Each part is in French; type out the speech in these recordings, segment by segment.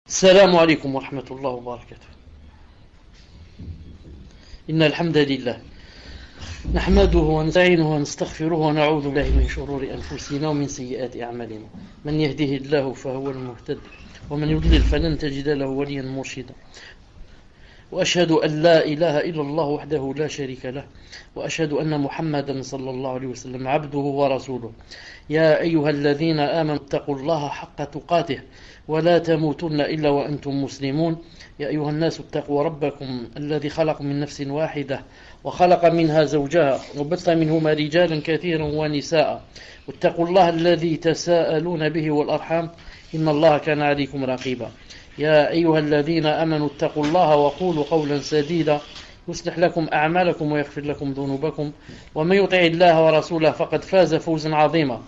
السلام عليكم ورحمة الله وبركاته. إن الحمد لله نحمده ونستعينه ونستغفره ونعوذ بالله من شرور أنفسنا ومن سيئات أعمالنا. من يهده الله فهو المهتد ومن يضلل فلن تجد له وليا مرشدا. وأشهد أن لا إله إلا الله وحده لا شريك له وأشهد أن محمدا صلى الله عليه وسلم عبده ورسوله. يا أيها الذين آمنوا اتقوا الله حق تقاته ولا تموتن إلا وأنتم مسلمون. يا أيها الناس اتقوا ربكم الذي خلق من نفس واحدة وخلق منها زوجها وبث منهما رجالا كثيرا ونساء واتقوا الله الذي تساءلون به والأرحام إن الله كان عليكم رقيبا. يا أيها الذين آمنوا اتقوا الله وقولوا قولا سديدا يصلح لكم أعمالكم ويغفر لكم ذنوبكم ومن يطع الله ورسوله فقد فاز فوزا عظيما.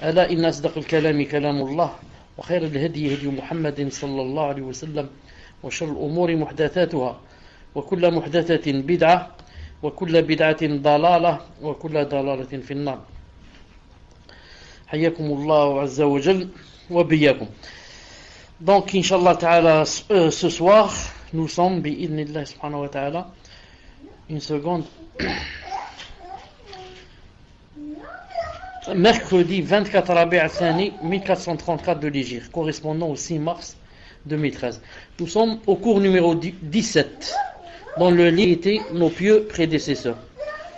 ألا إن أصدق الكلام كلام الله وخير الهدي هدي محمد صلى الله عليه وسلم وشر الأمور محدثاتها وكل محدثة بدعة وكل بدعة ضلالة وكل ضلالة في النار. حياكم الله عز وجل وبياكم. Donc, Inch'Allah Ta'ala, ce soir, nous sommes, bi'idnillah subhanahu wa ta'ala, une seconde, mercredi 24 Rabi' al-Thani 1434 de l'Hégire, correspondant au 6 mars 2013. Nous sommes au cours numéro 17, dans le livre était nos pieux prédécesseurs.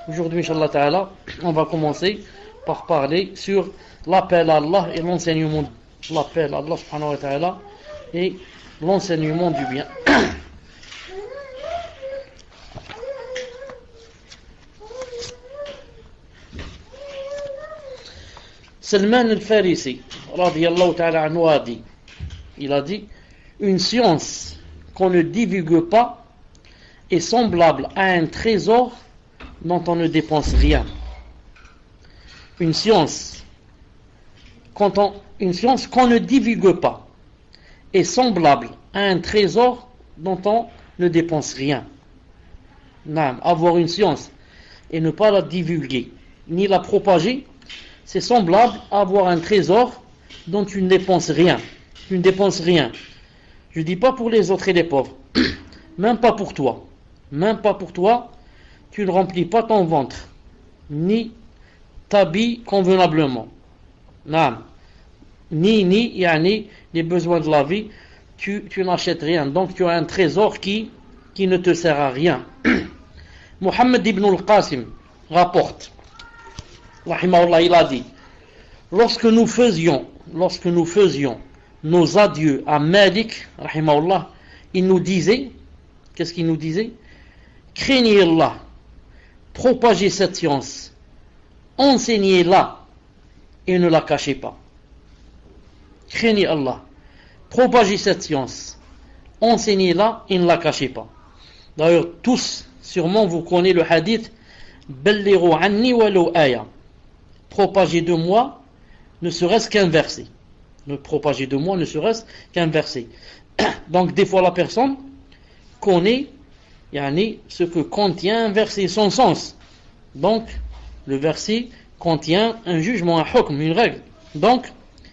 Aujourd'hui, Inch'Allah Ta'ala, on va commencer par parler sur l'appel à Allah et l'enseignement. L'appel à Allah subhanahu wa ta'ala et l'enseignement du bien. Salman al-Farisi radiyallahu ta'ala anhu a dit, il a dit, une science qu'on ne divulgue pas est semblable à un trésor dont on ne dépense rien. Une science qu'on ne divulgue pas est semblable à un trésor dont on ne dépense rien. Avoir une science et ne pas la divulguer ni la propager, c'est semblable à avoir un trésor dont tu ne dépenses rien. Tu ne dépenses rien. Je ne dis pas pour les autres et les pauvres, même pas pour toi. Même pas pour toi, tu ne remplis pas ton ventre, ni t'habilles convenablement. Ni les besoins de la vie, tu n'achètes rien. Donc tu as un trésor qui ne te sert à rien. Mohammed ibn al-Qasim rapporte, rahimahullah, il a dit, lorsque nous faisions nos adieux à Malik, rahimahullah, il nous disait, qu'est-ce qu'il nous disait? Craignez Allah, propagez cette science, enseignez-la et ne la cachez pas. Craignez Allah, propagez cette science, enseignez-la et ne la cachez pas. D'ailleurs, tous, sûrement, vous connaissez le hadith Ballighu anni walau aya. Propagez de moi, ne serait-ce qu'un verset. Ne propagez de moi, ne serait-ce qu'un verset. Donc, des fois, la personne connaît ce que contient un verset, son sens. Donc, le verset contient un jugement, un hukm, une règle. Donc,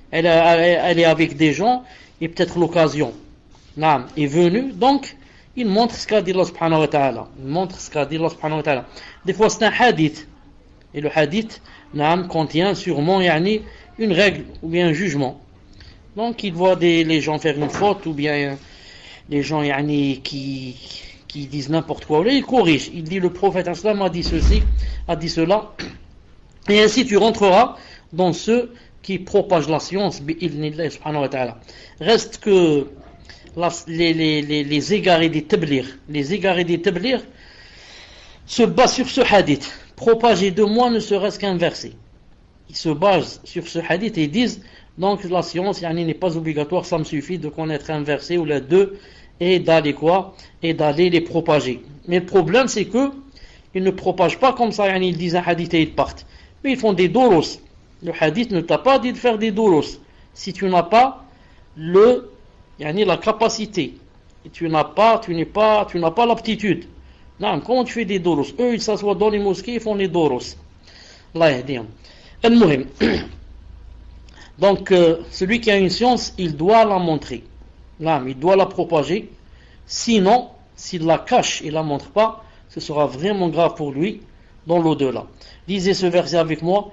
elle est avec des gens et peut-être l'occasion est venue, donc il montre ce qu'a dit Allah subhanahu wa ta'ala. Des fois c'est un hadith et le hadith contient sûrement une règle ou bien un jugement. Donc il voit les gens faire une faute ou bien les gens qui disent n'importe quoi, il corrige, il dit le prophète islam a dit ceci, a dit cela, et ainsi tu rentreras dans ceux qui propage la science, bi'idhnillah subhanahu wa ta'ala. Reste que les égarés des tablighs se basent sur ce hadith. Propager de moi ne serait-ce qu'un verset. Ils se basent sur ce hadith et disent donc la science n'est pas obligatoire, ça me suffit de connaître un verset ou les deux et d'aller les propager. Mais le problème c'est que ils ne propagent pas comme ça, ils disent un hadith et ils partent. Mais ils font des doros. Le hadith ne t'a pas dit de faire des douros si tu n'as pas la capacité et tu n'as pas l'aptitude. Non, comment tu fais des douros? Eux ils s'assoient dans les mosquées, ils font des douros. Allah yahdihum. Donc celui qui a une science, il doit la montrer. Là, il doit la propager. Sinon, s'il la cache et la montre pas, ce sera vraiment grave pour lui dans l'au-delà. Lisez ce verset avec moi.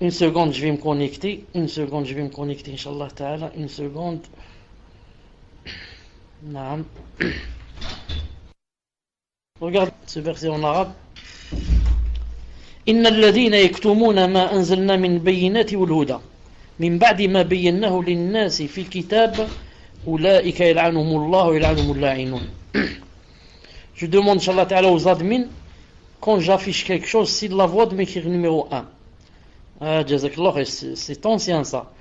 Une seconde, je vais me connecter. Inch'Allah ta'ala. Une seconde. Naam. Regarde ce verset en arabe. إن الذين يكتمون ما أنزلنا من بينات والهدى من بعد ما بيناه للناس في الكتاب أولئك يلعنهم الله ويلعنهم اللاعنون. Je demande, Inch'Allah ta'ala, aux admins, quand j'affiche quelque chose, s'ils la voient, de m'écrire numéro 1. Ah, Jazakallah, c'est ancien ça.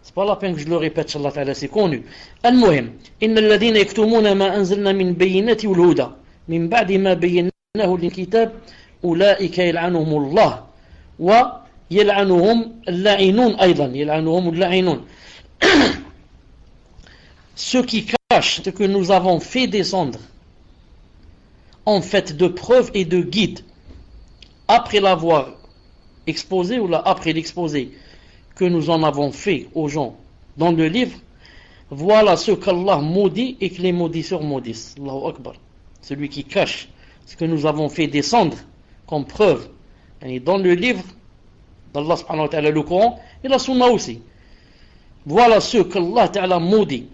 C'est pas la peine que je le répète, Inch'Allah ta'ala, c'est connu. المهم إن الذين يكتمون ما أنزلنا من بينات والهدى من بعد ما بيناه للكتاب أولئك يلعنهم الله ويلعنهم اللاعنون أيضا يلعنهم اللاعنون. Ceux qui cachent ce que nous avons fait descendre en fait de preuves et de guides après l'avoir exposé ou là, après l'exposé que nous en avons fait aux gens dans le livre, voilà ce qu'Allah maudit et que les maudisseurs maudissent. Allahu Akbar. Celui qui cache ce que nous avons fait descendre comme preuve dans le livre d'Allah subhanahu wa ta'ala, le Coran et la Sunna aussi. Voilà ce qu'Allah ta'ala maudit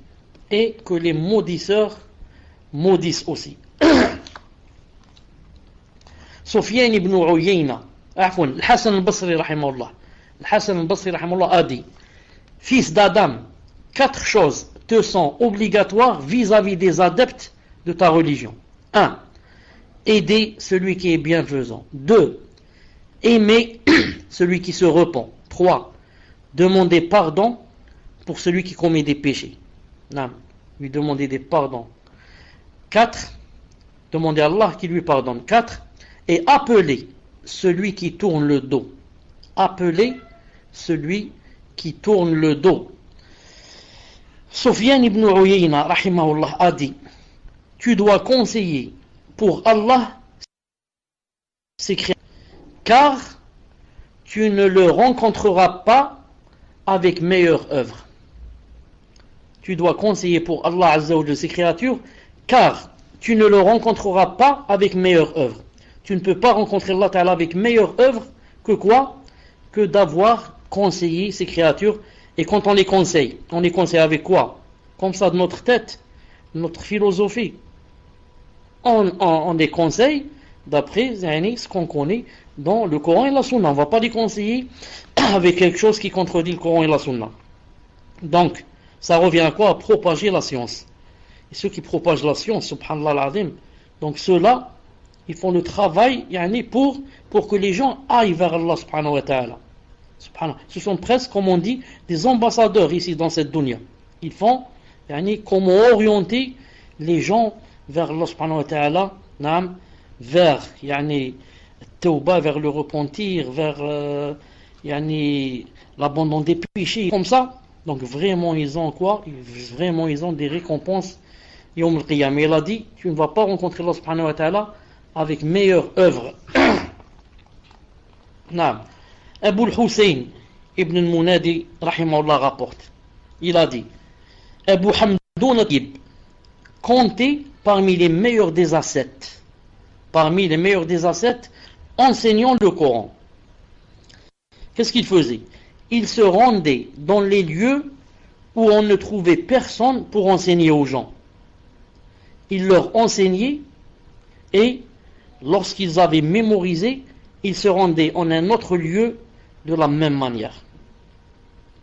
et que les maudisseurs maudissent aussi. Sufyan ibn Uyayna, Al-Hasan al-Basri rahimahullah, Al-Hasan al-Basri rahimahullah a dit: Fils d'Adam, 4 choses te sont obligatoires vis-à-vis des adeptes de ta religion. 1. Aider celui qui est bienfaisant. 2. Aimer celui qui se repent. 3. Demander pardon pour celui qui commet des péchés. Non, lui demander des pardons. 4. Demander à Allah qui lui pardonne. 4. Et appeler celui qui tourne le dos. Appeler celui qui tourne le dos. Sufyan ibn Uyayna rahimahullah a dit: tu dois conseiller pour Allah ses créatures, car tu ne le rencontreras pas avec meilleure œuvre. Tu dois conseiller pour Allah Azza wa Jalla ses créatures, car tu ne le rencontreras pas avec meilleure œuvre. Tu ne peux pas rencontrer Allah Ta'ala avec meilleure œuvre que quoi? Que d'avoir conseillé ses créatures. Et quand on les conseille avec quoi? Comme ça de notre tête, notre philosophie. On les conseille d'après ce qu'on connaît dans le Coran et la Sunna. On ne va pas les conseiller avec quelque chose qui contredit le Coran et la Sunna. Donc, ça revient à quoi? À propager la science. Et ceux qui propagent la science, subhanallah al-azim, donc ceux-là, ils font le travail pour que les gens aillent vers Allah subhanahu wa ta'ala. Ce sont presque, comme on dit, des ambassadeurs ici dans cette dunya. Ils font comment orienter les gens vers Allah subhanahu wa ta'ala, vers tawbah, vers le repentir, vers l'abandon des péchés, comme ça. Donc vraiment ils ont quoi? Vraiment ils ont des récompenses Yawm al-Qiyamah. Il a dit: tu ne vas pas rencontrer Allah subhanahu wa ta'ala avec meilleure œuvre. Abu al-Hussein ibn al-Munadi rahimahullah rapporte, il a dit: Abu Hamdoun Atib comptait parmi les meilleurs des ascètes, enseignant le Coran. Qu'est-ce qu'il faisait? Il se rendait dans les lieux où on ne trouvait personne pour enseigner aux gens. Il leur enseignait, et lorsqu'ils avaient mémorisé, ils se rendaient en un autre lieu de la même manière.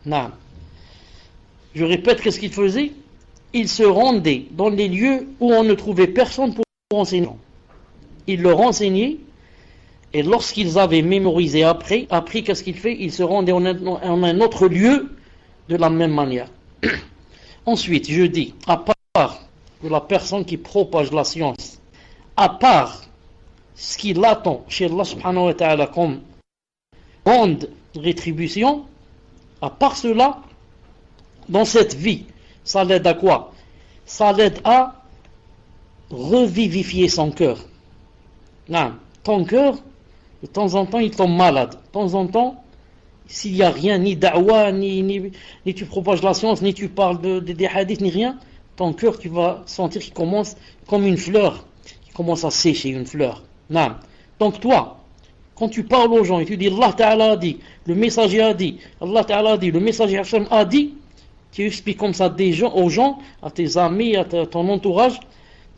Non. Je répète, qu'est-ce qu'il faisait? Il se rendait dans les lieux où on ne trouvait personne pour enseigner. Il leur enseignait, et lorsqu'ils avaient mémorisé après, qu'est-ce qu'il fait? Il se rendait en un autre lieu de la même manière. Ensuite, je dis, à part de la personne qui propage la science, à part ce qu'il attend chez Allah subhanahu wa ta'ala comme grande rétribution, à part cela, dans cette vie, ça l'aide à quoi? Ça l'aide à revivifier son cœur. Non, ton cœur, de temps en temps, il tombe malade. De temps en temps, s'il n'y a rien, ni da'wa, ni tu propages la science, ni tu parles des hadiths, ni rien, ton cœur, tu vas sentir qu'il commence comme une fleur, qui commence à sécher, une fleur. Non. Donc toi, quand tu parles aux gens et tu dis Allah Ta'ala a dit, le messager a dit, Allah Ta'ala a dit, le messager Hashem a dit, tu expliques comme ça aux gens, à tes amis, à ton entourage,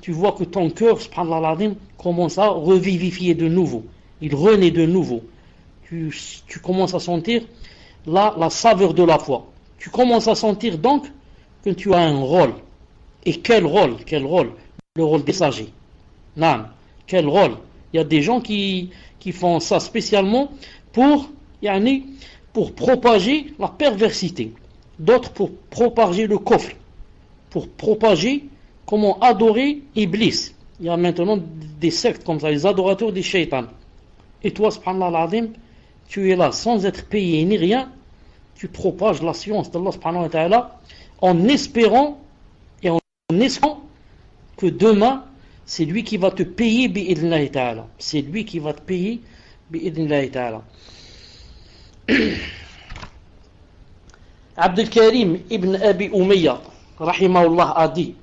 tu vois que ton cœur, subhanallah al-azim, commence à revivifier de nouveau. Il renaît de nouveau. Tu commences à sentir la saveur de la foi. Tu commences à sentir donc que tu as un rôle. Et quel rôle? Le rôle des messagers. Non, quel rôle? Il y a des gens qui font ça spécialement pour propager la perversité. D'autres pour propager le coffre. Pour propager comment adorer Iblis. Il y a maintenant des sectes comme ça, les adorateurs des shaitans. Et toi, subhanallah al-azim, tu es là sans être payé ni rien. Tu propages la science d'Allah subhanahu wa ta'ala en espérant que demain, c'est lui qui va te payer bi'idhnillahi ta'ala. C'est lui qui va te payer bi'idhnillahi ta'ala. Abdul Karim ibn Abi Umayya, rahimahullah, a dit: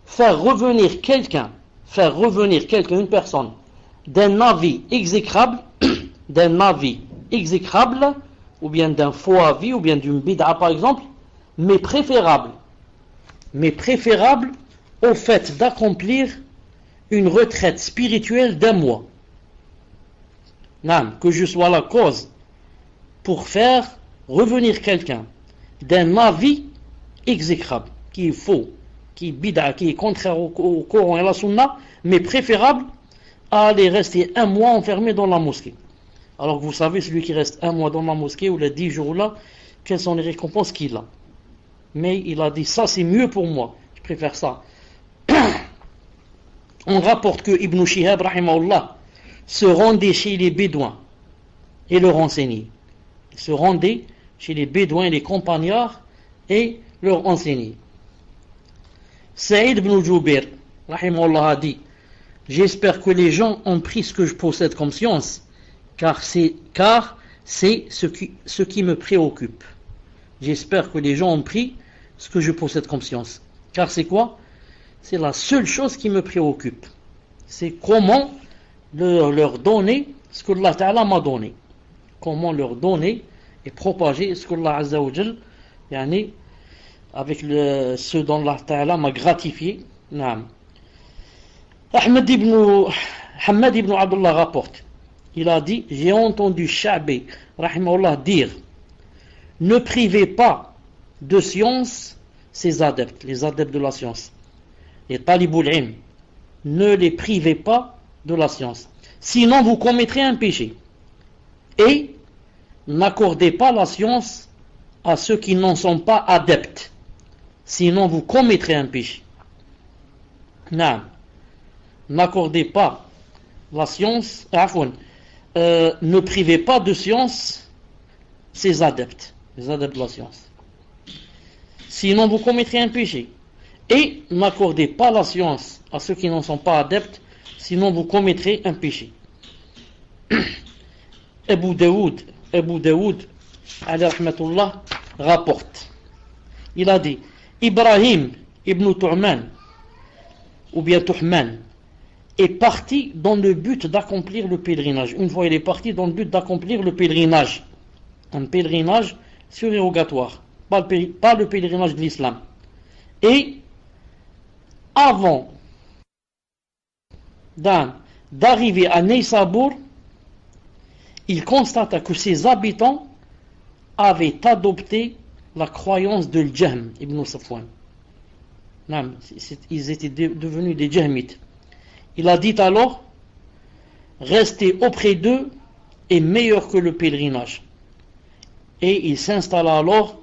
faire revenir quelqu'un, une personne, d'un avis exécrable, ou bien d'un faux avis, ou bien d'une bid'a par exemple, mais préférable au fait d'accomplir une retraite spirituelle d'un mois. Non, que je sois la cause pour faire revenir quelqu'un d'un avis exécrable, qui est faux, qui est bid'a, qui est contraire au Coran et à la Sunna, mais préférable à aller rester un mois enfermé dans la mosquée. Alors que vous savez, celui qui reste un mois dans la mosquée ou les 10 jours là, quelles sont les récompenses qu'il a. Mais il a dit, ça c'est mieux pour moi, je préfère ça. On rapporte que Ibn Shihab, rahimahullah, se rendait chez les Bédouins et leur enseignait. Il se rendait chez les Bédouins et les campagnards et leur enseignait. Saïd ibn Jubair, rahimahullah, a dit: j'espère que les gens ont pris ce que je possède comme science, car c'est ce qui me préoccupe. J'espère que les gens ont pris ce que je possède comme science. Car c'est quoi? C'est la seule chose qui me préoccupe. C'est comment leur donner ce que Allah Ta'ala m'a donné. Comment leur donner et propager ce que Allah Azza wa Jal, avec ce dont Allah Ta'ala m'a gratifié. Naam. Hamad ibn Abdullah rapporte, il a dit: j'ai entendu Sha'bi rahimahullah dire: ne privez pas de science ces adeptes, les adeptes de la science, les talibul ilm, ne les privez pas de la science, sinon vous commettrez un péché. Et n'accordez pas la science à ceux qui n'en sont pas adeptes, sinon vous commettrez un péché. Non, n'accordez pas la science, ne privez pas de science ces adeptes, les adeptes de la science, sinon vous commettrez un péché. Et n'accordez pas la science à ceux qui n'en sont pas adeptes, sinon vous commettrez un péché. Abu Daoud, alayhi rahmatullah, rapporte, il a dit: Ibrahim ibn Tu'man, ou bien Tuhman, est parti dans le but d'accomplir le pèlerinage. Une fois il est parti dans le but d'accomplir le pèlerinage, un pèlerinage surérogatoire, pas le pèlerinage de l'islam. Et avant d'arriver à Neysabur, il constata que ses habitants avaient adopté la croyance de Jahm ibn Safwan. Ils étaient devenus des Jahmites. Il a dit alors: rester auprès d'eux est meilleur que le pèlerinage. Et il s'installa alors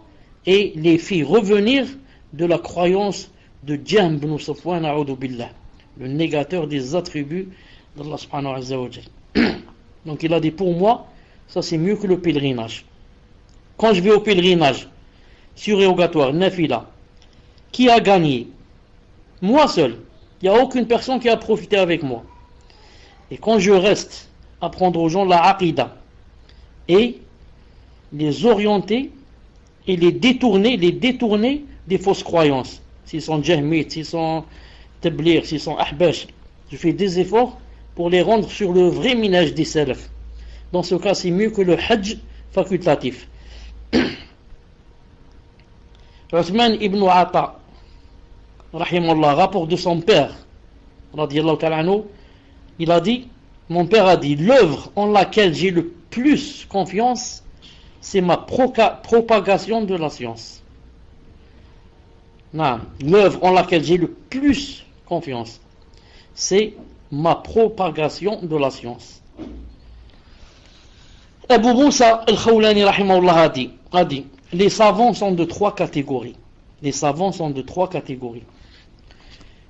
et les fit revenir de la croyance de Jahm ibn Safwan, a'udhu billah, le négateur des attributs d'Allah subhanahu wa ta'ala. Donc il a dit: pour moi, ça c'est mieux que le pèlerinage. Quand je vais au pèlerinage surérogatoire, nafila, qui a gagné? Moi seul. Il n'y a aucune personne qui a profité avec moi. Et quand je reste à apprendre aux gens la aqidah et les orienter et les détourner des fausses croyances, s'ils sont jahmites, s'ils sont tablir, s'ils sont ahbash, je fais des efforts pour les rendre sur le vrai minhaj des salaf. Dans ce cas, c'est mieux que le hajj facultatif. Uthman ibn Ata, rahimahullah, rapport de son père, radiyallahu ta'ala anhu, il a dit, mon père a dit, l'œuvre en laquelle j'ai le plus confiance, c'est ma propagation de la science. Non, l'œuvre en laquelle j'ai le plus confiance, c'est ma propagation de la science. Abu Moussa al-Khawlani rahimahullah a dit, les savants sont de trois catégories. Les savants sont de trois catégories.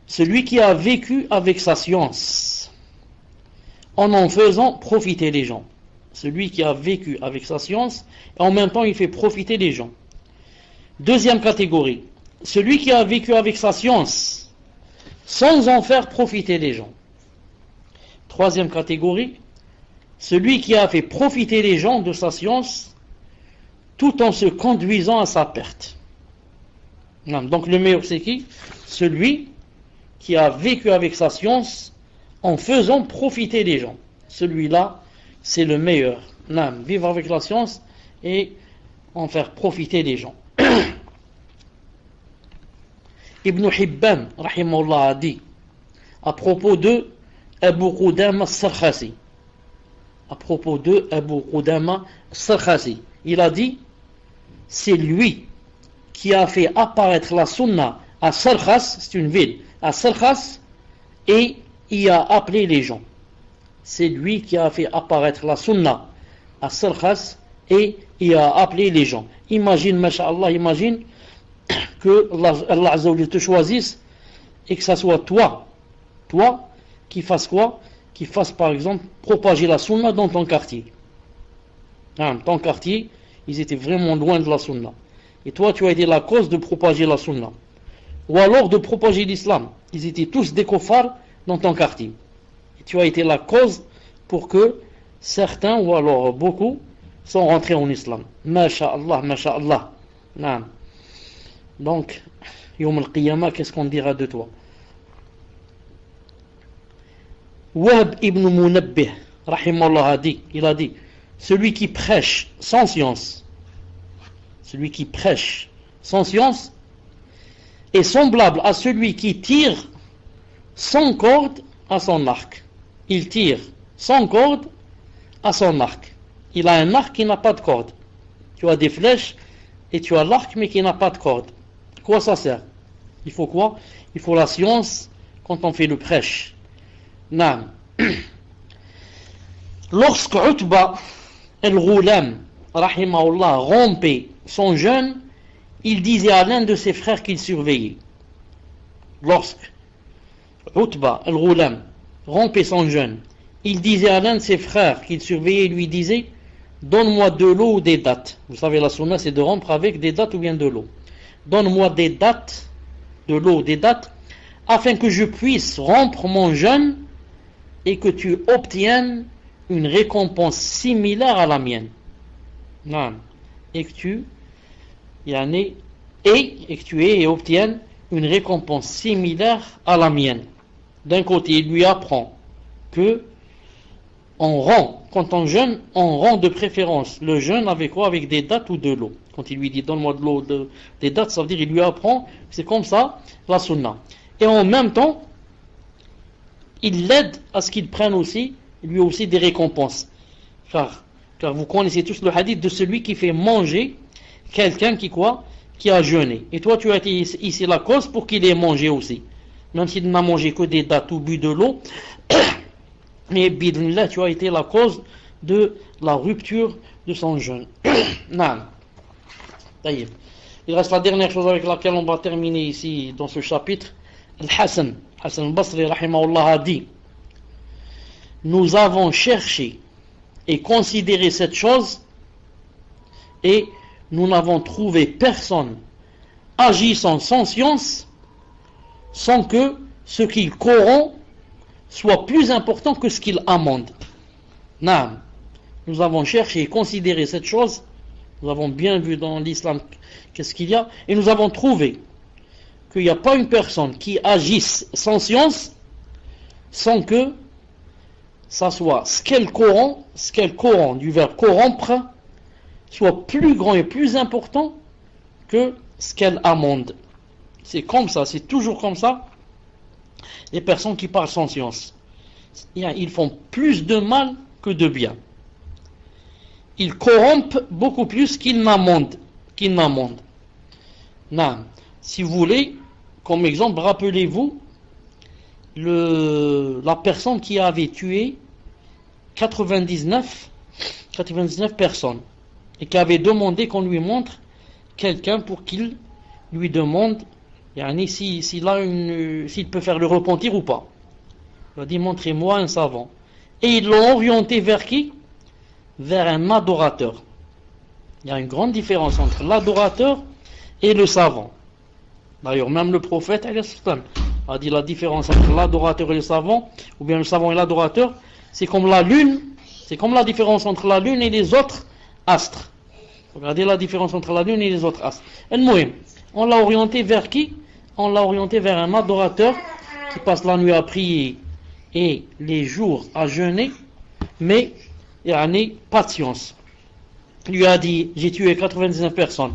Celui qui a vécu avec sa science, en faisant profiter les gens. Celui qui a vécu avec sa science, et en même temps il fait profiter les gens. Deuxième catégorie, celui qui a vécu avec sa science, sans en faire profiter les gens. Troisième catégorie, celui qui a fait profiter les gens de sa science, tout en se conduisant à sa perte. Donc le meilleur c'est qui? Celui qui a vécu avec sa science en faisant profiter les gens. Celui-là, c'est le meilleur. Vivre avec la science et en faire profiter les gens. Ibn Hibban, rahimahullah, a dit à propos de Abu Qudama as-Sarkhasi. À propos de Abu Qudama as-Sarkhasi, il a dit, c'est lui qui a fait apparaître la sunna à Sarkhas, c'est une ville, à Sarkhas, et y a appelé les gens. C'est lui qui a fait apparaître la sunna à Sarkhas et y a appelé les gens. Imagine, masha'Allah, imagine que Allah Azza wa Jalla te choisisse et que ça soit toi qui fasse quoi? Qui fasse par exemple propager la sunna dans ton quartier. Ton quartier, ils étaient vraiment loin de la sunna. Et toi, tu as été la cause de propager la sunna. Ou alors de propager l'islam. Ils étaient tous des kuffars dans ton quartier. Et tu as été la cause pour que certains, ou alors beaucoup, sont rentrés en islam. Masha'Allah, masha'Allah. Donc, Yawm al-Qiyamah, qu'est-ce qu'on dira de toi? Wahb ibn Munabbih, rahimahullah, il a dit, celui qui prêche sans science, est semblable à celui qui tire sans corde à son arc. Il tire sans corde à son arc. Il a un arc qui n'a pas de corde. Tu as des flèches et tu as l'arc mais qui n'a pas de corde. Quoi ça sert? Il faut quoi? Il faut la science quand on fait le prêche. Naam. Lorsque Utba al-Ghulam, rahimahullah, rompait son jeûne, il disait à l'un de ses frères qu'il surveillait. Lorsque Utba al-Ghulam rompait son jeûne, il disait à l'un de ses frères qu'il surveillait, lui disait, donne-moi de l'eau ou des dattes. Vous savez, la sunna, c'est de rompre avec des dattes ou bien de l'eau. Donne-moi des dattes, de l'eau, des dattes, afin que je puisse rompre mon jeûne et que tu obtiennes une récompense similaire à la mienne. Non. Et que tu aies et obtiennes une récompense similaire à la mienne. D'un côté, il lui apprend que on rend, quand on jeûne, on rend de préférence le jeûne avec quoi? Avec des dattes ou de l'eau. Quand il lui dit donne-moi de l'eau, des dattes, ça veut dire il lui apprend, c'est comme ça la sunna. Et en même temps, il l'aide à ce qu'il prenne aussi, lui aussi des récompenses. Car vous connaissez tous le hadith de celui qui fait manger quelqu'un qui a jeûné. Et toi, tu as été ici la cause pour qu'il ait mangé aussi. Même s'il n'a mangé que des dattes ou bu de l'eau, mais bidnillah, tu as été la cause de la rupture de son jeûne. Non. Il reste la dernière chose avec laquelle on va terminer ici dans ce chapitre. Al-Hassan al-Basri rahimahullah a dit, nous avons cherché et considéré cette chose et nous n'avons trouvé personne agissant sans science sans que ce qu'il corrompt soit plus important que ce qu'il amende. Naam. Nous avons cherché et considéré cette chose, nous avons bien vu dans l'islam qu'est-ce qu'il y a, et nous avons trouvé qu'il n'y a pas une personne qui agisse sans science sans que ça soit ce qu'elle corrompt, du verbe corrompre, soit plus grand et plus important que ce qu'elle amende. C'est comme ça, c'est toujours comme ça. Les personnes qui parlent sans science, ils font plus de mal que de bien. Ils corrompent beaucoup plus qu'ils n'amendent. Non. Si vous voulez, comme exemple, rappelez-vous la personne qui avait tué 99 personnes et qui avait demandé qu'on lui montre quelqu'un pour qu'il lui demande s'il peut faire le repentir ou pas. Il a dit montrez-moi un savant. Et ils l'ont orienté vers qui? Vers un adorateur. Il y a une grande différence entre l'adorateur et le savant. D'ailleurs, même le prophète a dit la différence entre l'adorateur et le savant, ou bien le savant et l'adorateur, c'est comme la lune, c'est comme la différence entre la lune et les autres astres. Regardez la différence entre la lune et les autres astres. On l'a orienté vers qui? On l'a orienté vers un adorateur qui passe la nuit à prier et les jours à jeûner, mais pas de science. Il lui a dit, j'ai tué 99 personnes.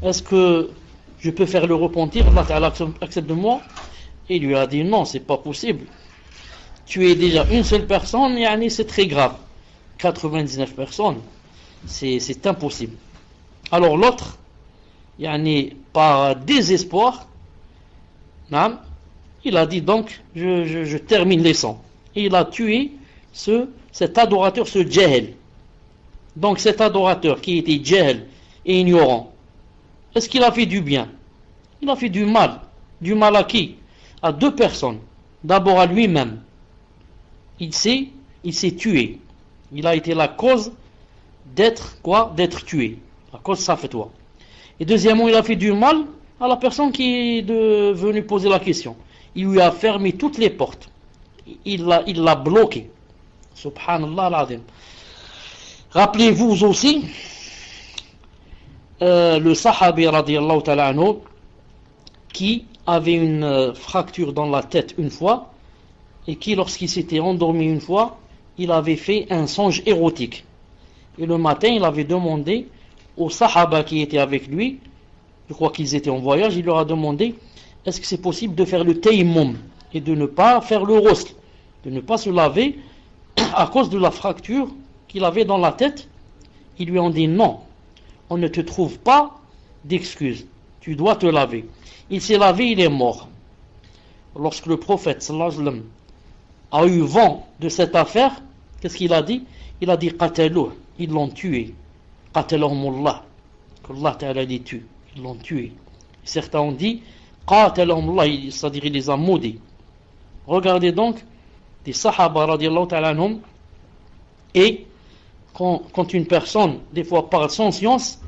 Est-ce que je peux faire le repentir? Allah accepte de moi? Et il lui a dit, non, c'est pas possible. Tuer déjà une seule personne, c'est très grave. 99 personnes, c'est impossible. Alors l'autre, par désespoir, il a dit donc, je termine les 100. Et il a tué cet adorateur, ce djahel. Donc cet adorateur qui était djahel et ignorant, est-ce qu'il a fait du bien? Il a fait du mal. Du mal à qui? À deux personnes. D'abord à lui-même. Il s'est tué. Il a été la cause d'être tué. À cause de sa fatwa. Et deuxièmement, il a fait du mal à la personne qui est venue poser la question. Il lui a fermé toutes les portes. Il l'a bloqué. Subhanallah al-Azim. Rappelez-vous aussi le sahabi radiyallahu ta'ala anhu qui avait une fracture dans la tête une fois et qui, lorsqu'il s'était endormi une fois, il avait fait un songe érotique. Et le matin, il avait demandé aux sahaba qui étaient avec lui, je crois qu'ils étaient en voyage, il leur a demandé est-ce que c'est possible de faire le tayammum et de ne pas faire le ghusl, de ne pas se laver à cause de la fracture qu'il avait dans la tête. Ils lui ont dit non, on ne te trouve pas d'excuses, tu dois te laver. Il s'est lavé, il est mort. Lorsque le prophète sallallahu alayhi wa sallam a eu vent de cette affaire, qu'est-ce qu'il a dit? Il a dit qataluh, ils l'ont tué. Qatalahumullah, qu'Allah ta'ala les tue, ils l'ont tué. Certains ont dit qatalahumullah, c'est-à-dire il les a maudits. Regardez donc des sahaba radiallahu ta'ala anhum, et quand une personne des fois parle sans science,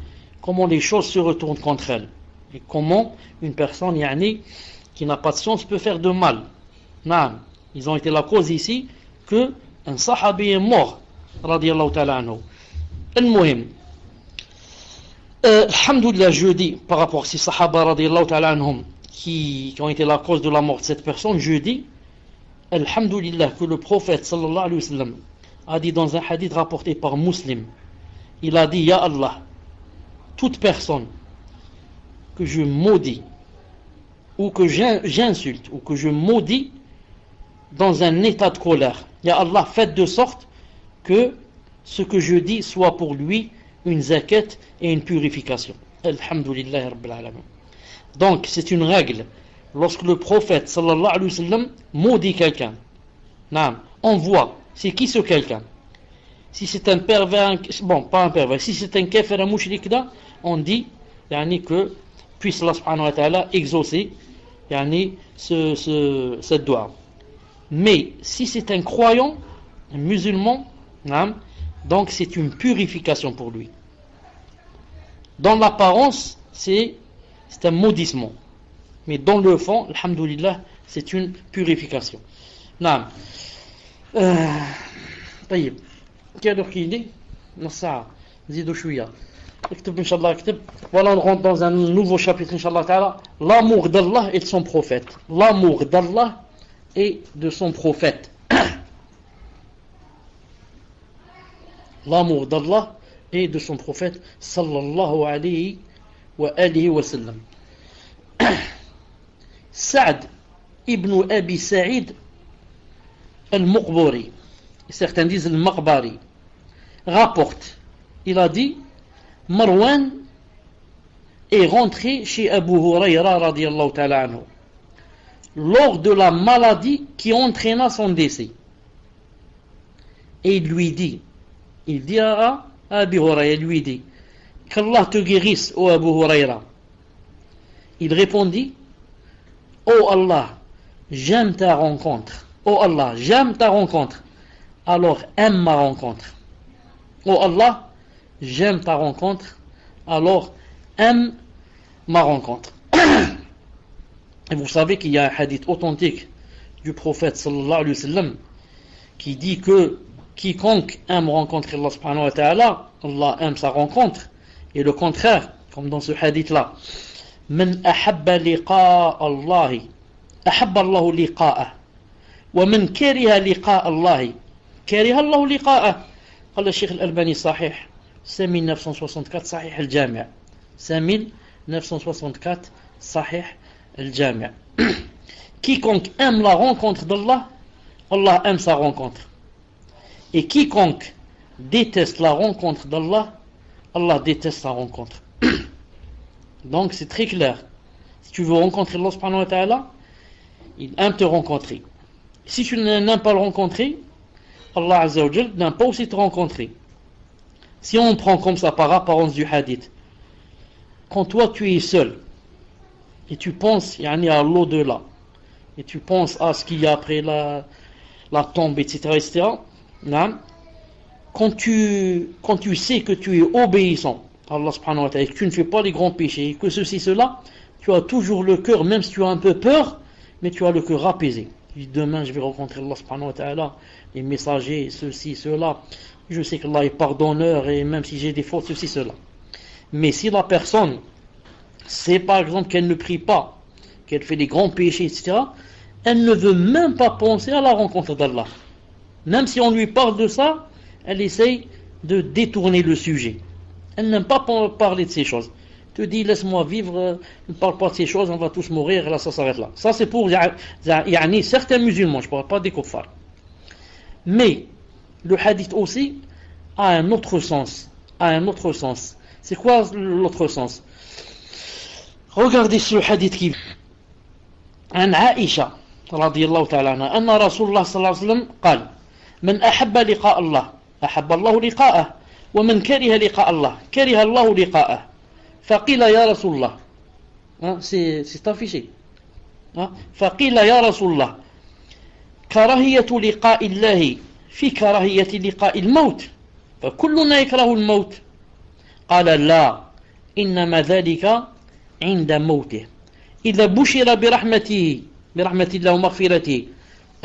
comment les choses se retournent contre elle et comment une personne qui n'a pas de science peut faire de mal. Ils ont été la cause ici que un sahabi est mort radiallahu ta'ala anhu. Al-Muhim, alhamdoulilah, je dis par rapport à ces sahaba radiallahu ta'ala anhum qui ont été la cause de la mort de cette personne, je dis alhamdoulilah que le prophète sallallahu alayhi wa sallam a dit dans un hadith rapporté par Muslim, il a dit, Ya Allah, toute personne que je maudis ou que j'insulte ou que je maudis dans un état de colère, Ya Allah, faites de sorte que ce que je dis soit pour lui une zakat et une purification. Alhamdulillah Rabbil Alamin. Donc c'est une règle. Lorsque le prophète sallallahu alayhi wa sallam maudit quelqu'un, on voit c'est qui ce quelqu'un. Si c'est un pervers, bon, pas un pervers, si c'est un kafir, un mushrik, on dit que puisse Allah subhanahu wa ta'ala exaucer cette doua. Mais si c'est un croyant, un musulman, donc c'est une purification pour lui. Dans l'apparence, c'est un maudissement. Mais dans le fond, alhamdoulilah, c'est une purification. طيب quelle heure qu'il est؟ نص ساعة نزيدو شوية Voilà, on rentre dans un nouveau chapitre, Inch'Allah Ta'ala. L'amour d'Allah et de son prophète. L'amour d'Allah et de son prophète. L'amour d'Allah et de son prophète, sallallahu alayhi wa alihi wa sallam. Saad ibn Abi Sa'id al-Muqburi, certains disent al-Maqbari, rapporte, il a dit, Marwan est rentré chez Abu Huraira radiyallahu ta'ala anhu lors de la maladie qui entraîna son décès. Et il lui dit, à Abu Huraira, il lui dit, qu'Allah te guérisse, ô Abu Huraira. Il répondit, ô Allah, j'aime ta rencontre. Ô Allah, j'aime ta rencontre. Alors aime ma rencontre. Ô Allah, j'aime ta rencontre. Alors aime ma rencontre. Et vous savez qu'il y a un hadith authentique du prophète sallallahu alayhi wa sallam qui dit que quiconque aime rencontrer Allah subhanahu wa ta'ala, Allah aime sa rencontre. Et le contraire, comme dans ce hadith-là. من أحب لقاء الله أحب الله لقاءه ومن كره لقاء الله كره الله لقاءه. قال الشيخ الألباني صحيح 5964 صحيح الجامع 5964 صحيح الجامع. Quiconque aime la rencontre d'Allah, Allah aime sa rencontre. Et quiconque déteste la rencontre d'Allah, Allah déteste sa rencontre. Donc c'est très clair. Si tu veux rencontrer Allah subhanahu wa ta'ala, il aime te rencontrer. Si tu n'aimes pas le rencontrer, Allah azza wa jal n'aime pas aussi te rencontrer. Si on prend comme ça par apparence du hadith, quand toi tu es seul et tu penses à l'au-delà et tu penses à ce qu'il y a après la tombe, etc., quand tu sais que tu es obéissant à Allah subhanahu wa ta'ala, que tu ne fais pas les grands péchés, que ceci, cela, tu as toujours le cœur, même si tu as un peu peur, mais tu as le cœur apaisé. Demain je vais rencontrer Allah subhanahu wa ta'ala, les messagers, ceci, cela, je sais qu'Allah est pardonneur, et même si j'ai des fautes, ceci, cela. Mais si la personne sait par exemple qu'elle ne prie pas, qu'elle fait des grands péchés, etc., elle ne veut même pas penser à la rencontre d'Allah. Même si on lui parle de ça, elle essaye de détourner le sujet. Elle n'aime pas parler de ces choses. Te dit, laisse-moi vivre, ne parle pas de ces choses, on va tous mourir, là, ça s'arrête là. Ça, c'est pour certains musulmans, je ne parle pas des kuffars. Mais, le hadith aussi a un autre sens. C'est quoi l'autre sens? Regardez ce hadith qui عن عائشة رضي الله تعالى عنها أن رسول الله صلى الله عليه وسلم قال من أحب لقاء الله أحب الله لقاءه ومن كره لقاء الله كره الله لقاءه فقيل يا رسول الله c'est affiché فقيل يا رسول الله كراهية لقاء الله في كراهية لقاء الموت فكلنا يكره الموت قال لا إنما ذلك عند موته إذا بشر برحمة الله ومغفرته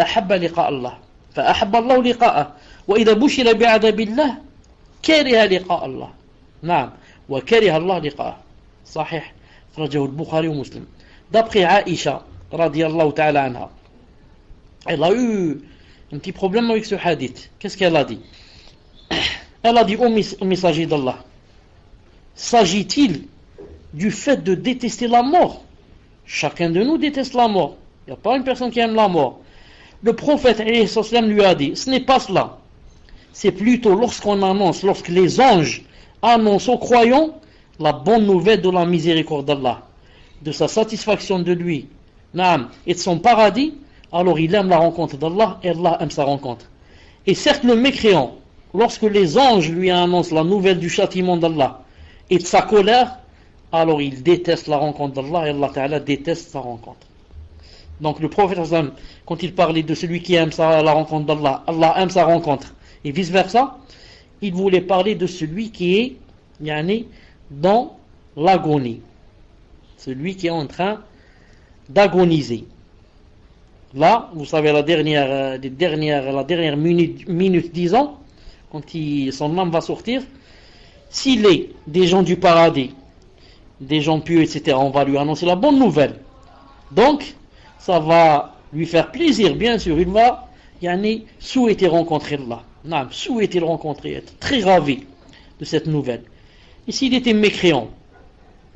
أحب لقاء الله فأحب الله لقاءه وإذا بشر بعذاب الله كره لقاء الله نعم وكره الله لقاءه صحيح أخرجه البخاري ومسلم. D'après Aïcha radiyallahu ta'ala anha, elle a eu un petit problème avec ce hadith. Qu'est-ce qu'elle a dit? Elle a dit au messager d'Allah, s'agit-il du fait de détester la mort? Chacun de nous déteste la mort. Il n'y a pas une personne qui aime la mort. Le prophète lui a dit, ce n'est pas cela. C'est plutôt lorsque les anges annoncent aux croyants la bonne nouvelle de la miséricorde d'Allah, de sa satisfaction de lui, et de son paradis, alors il aime la rencontre d'Allah et Allah aime sa rencontre. Et certes le mécréant, lorsque les anges lui annoncent la nouvelle du châtiment d'Allah et de sa colère, alors il déteste la rencontre d'Allah et Allah Ta'ala déteste sa rencontre. Donc le prophète, quand il parlait de celui qui aime la rencontre d'Allah, Allah aime sa rencontre, et vice versa, il voulait parler de celui qui est dans l'agonie, celui qui est en train d'agoniser. Là, vous savez, la dernière minute, disons, quand son âme va sortir, s'il est des gens du paradis, des gens pieux, etc., on va lui annoncer la bonne nouvelle. Donc, ça va lui faire plaisir, bien sûr. Il va souhaiter rencontrer Allah. Non, souhaiter le rencontrer, être très ravi de cette nouvelle. Et s'il était mécréant,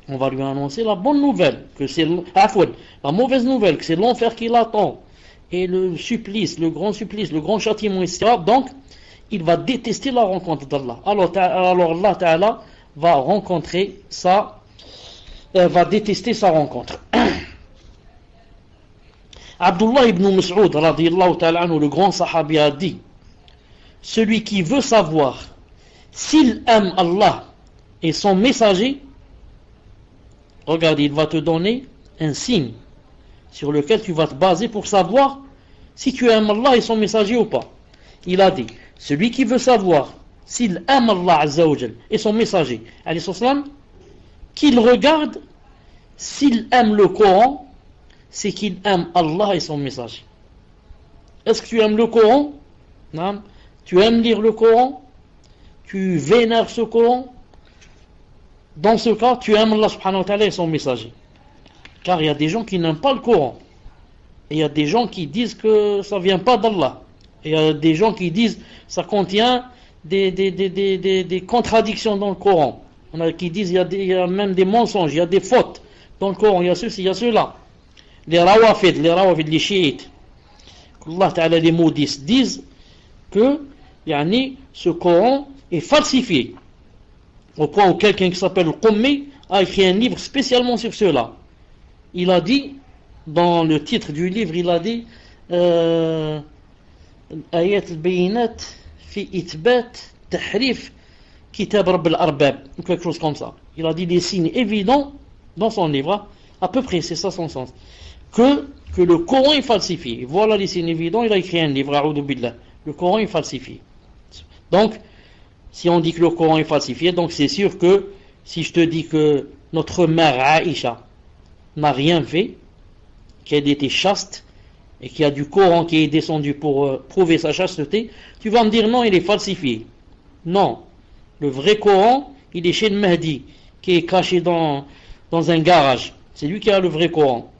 on va lui annoncer la bonne nouvelle, que c'est la mauvaise nouvelle, que c'est l'enfer qui l'attend, et le supplice, le grand châtiment, etc. Donc, il va détester la rencontre d'Allah. Alors Allah Ta'ala va va détester sa rencontre. Abdullah ibn Mas'ud, radiyallahu ta'ala anhu, le grand sahabi, a dit: celui qui veut savoir s'il aime Allah et son messager, regarde, il va te donner un signe sur lequel tu vas te baser pour savoir si tu aimes Allah et son messager ou pas. Il a dit: celui qui veut savoir s'il aime Allah Azza wa Jal et son messager, qu'il regarde s'il aime le Coran, c'est qu'il aime Allah et son messager. Est-ce que tu aimes le Coran? Non. Tu aimes lire le Coran? Tu vénères ce Coran? Dans ce cas, tu aimes Allah subhanahu wa ta'ala et son messager. Car il y a des gens qui n'aiment pas le Coran. Et il y a des gens qui disent que ça ne vient pas d'Allah. Et il y a des gens qui disent que ça contient des contradictions dans le Coran. On a qui disent qu'il y a même des mensonges, il y a des fautes dans le Coran, il y a ceci, il y a cela. Les rawafid, les chiites, Allah Ta'ala les maudissent, disent que ce Coran est falsifié. Au point où quelqu'un qui s'appelle Qummi a écrit un livre spécialement sur cela. Il a dit, dans le titre du livre, il a dit Ayat al-Bayinat fi itbat tahrif kitab Rabb al-Arbab, ou quelque chose comme ça. Il a dit des signes évidents dans son livre, à peu près, c'est ça son sens, que le Coran est falsifié. Voilà les signes évidents, il a écrit un livre, A'udhu Billah. Le Coran est falsifié. Donc, si on dit que le Coran est falsifié, donc c'est sûr que si je te dis que notre mère Aïcha n'a rien fait, qu'elle était chaste, et qu'il y a du Coran qui est descendu pour prouver sa chasteté, tu vas me dire non, il est falsifié. Non. Le vrai Coran, il est chez le Mahdi, qui est caché dans un garage. C'est lui qui a le vrai Coran.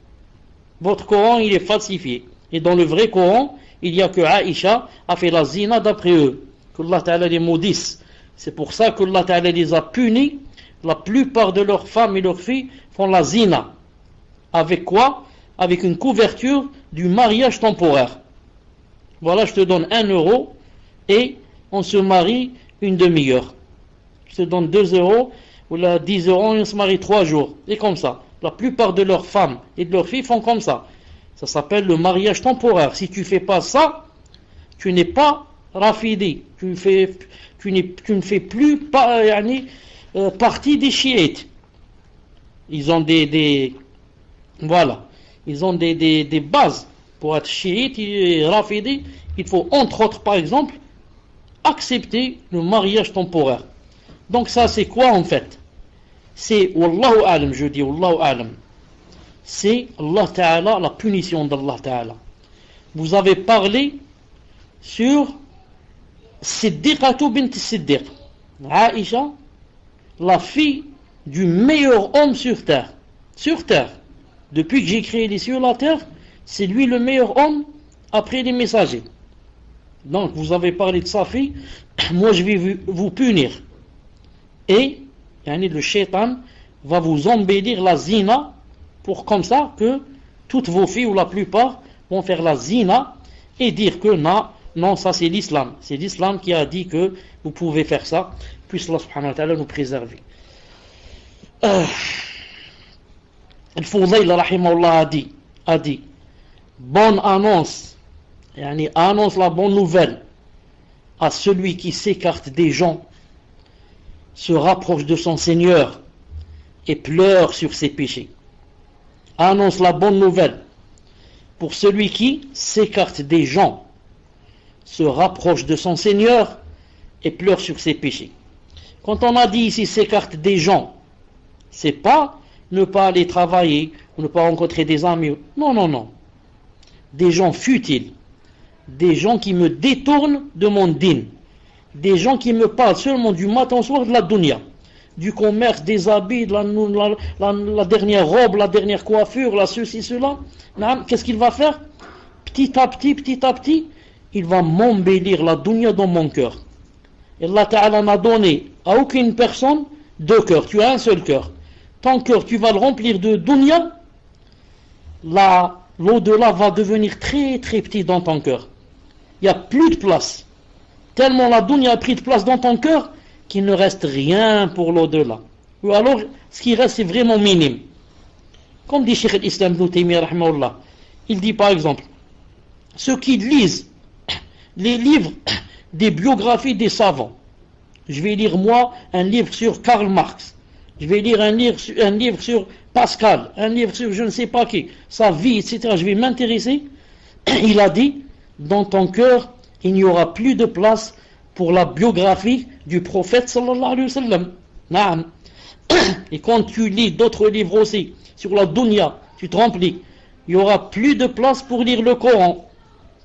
Votre Coran, il est falsifié. Et dans le vrai Coran, il n'y a que Aïcha a fait la zina d'après eux. Qu'Allah Ta'ala les maudisse. C'est pour ça qu'Allah Ta'ala les a punis. La plupart de leurs femmes et leurs filles font la zina. Avec quoi? Avec une couverture du mariage temporaire. Voilà, je te donne 1 euro et on se marie une demi-heure. Je te donne 2 euros ou 10 euros et on se marie 3 jours. Et comme ça. La plupart de leurs femmes et de leurs filles font comme ça. Ça s'appelle le mariage temporaire. Si tu ne fais pas ça, tu n'es pas rafidi. Tu ne fais plus partie des chiites. Ils ont voilà. Ils ont des bases pour être chiite et rafidi. Il faut entre autres, par exemple, accepter le mariage temporaire. Donc ça, c'est quoi en fait? C'est, Wallahu alam, je dis Wallahu alam, c'est Allah Ta'ala, la punition d'Allah Ta'ala. Vous avez parlé sur Siddiqatu bint Siddiq, Aïcha, la fille du meilleur homme sur terre. Sur terre. Depuis que j'ai créé les cieux et la terre, c'est lui le meilleur homme après les messagers. Donc vous avez parlé de sa fille, moi je vais vous punir. Et le shaitan va vous embellir la zina pour comme ça que toutes vos filles ou la plupart vont faire la zina et dire que non, ça c'est l'islam. C'est l'islam qui a dit que vous pouvez faire ça. Puisse Allah subhanahu wa ta'ala nous préserver. Al-Fudayl rahimahullah a dit bonne annonce, annonce la bonne nouvelle à celui qui s'écarte des gens, se rapproche de son Seigneur et pleure sur ses péchés. Annonce la bonne nouvelle pour celui qui s'écarte des gens, se rapproche de son Seigneur et pleure sur ses péchés. Quand on a dit ici s'écarte des gens, c'est pas ne pas aller travailler ou ne pas rencontrer des amis. Non. Des gens futiles, des gens qui me détournent de mon dîn. Des gens qui me parlent seulement du matin au soir de la dunya. du commerce, des habits, la dernière robe, la dernière coiffure, la ceci, cela. Qu'est-ce qu'il va faire? Petit à petit, il va m'embellir la dunya dans mon cœur. Et Allah Ta'ala n'a donné à aucune personne deux cœurs. Tu as un seul cœur. Ton cœur, tu vas le remplir de dunya. L'au-delà va devenir très très petit dans ton cœur. Il n'y a plus de place. Tellement la dunya a pris de place dans ton cœur qu'il ne reste rien pour l'au-delà. Ou alors, ce qui reste, c'est vraiment minime. Comme dit Cheikh al-Islam Ibn Taymiyyah, rahimahullah, il dit par exemple, ceux qui lisent les livres des biographies des savants, je vais lire moi un livre sur Karl Marx, je vais lire un livre sur Pascal, un livre sur je ne sais pas qui, sa vie, etc. Je vais m'intéresser. Il a dit, dans ton cœur, il n'y aura plus de place pour la biographie du prophète sallallahu alayhi wa sallam. Naam. Et quand tu lis d'autres livres aussi sur la dunya, tu te remplis, il n'y aura plus de place pour lire le Coran.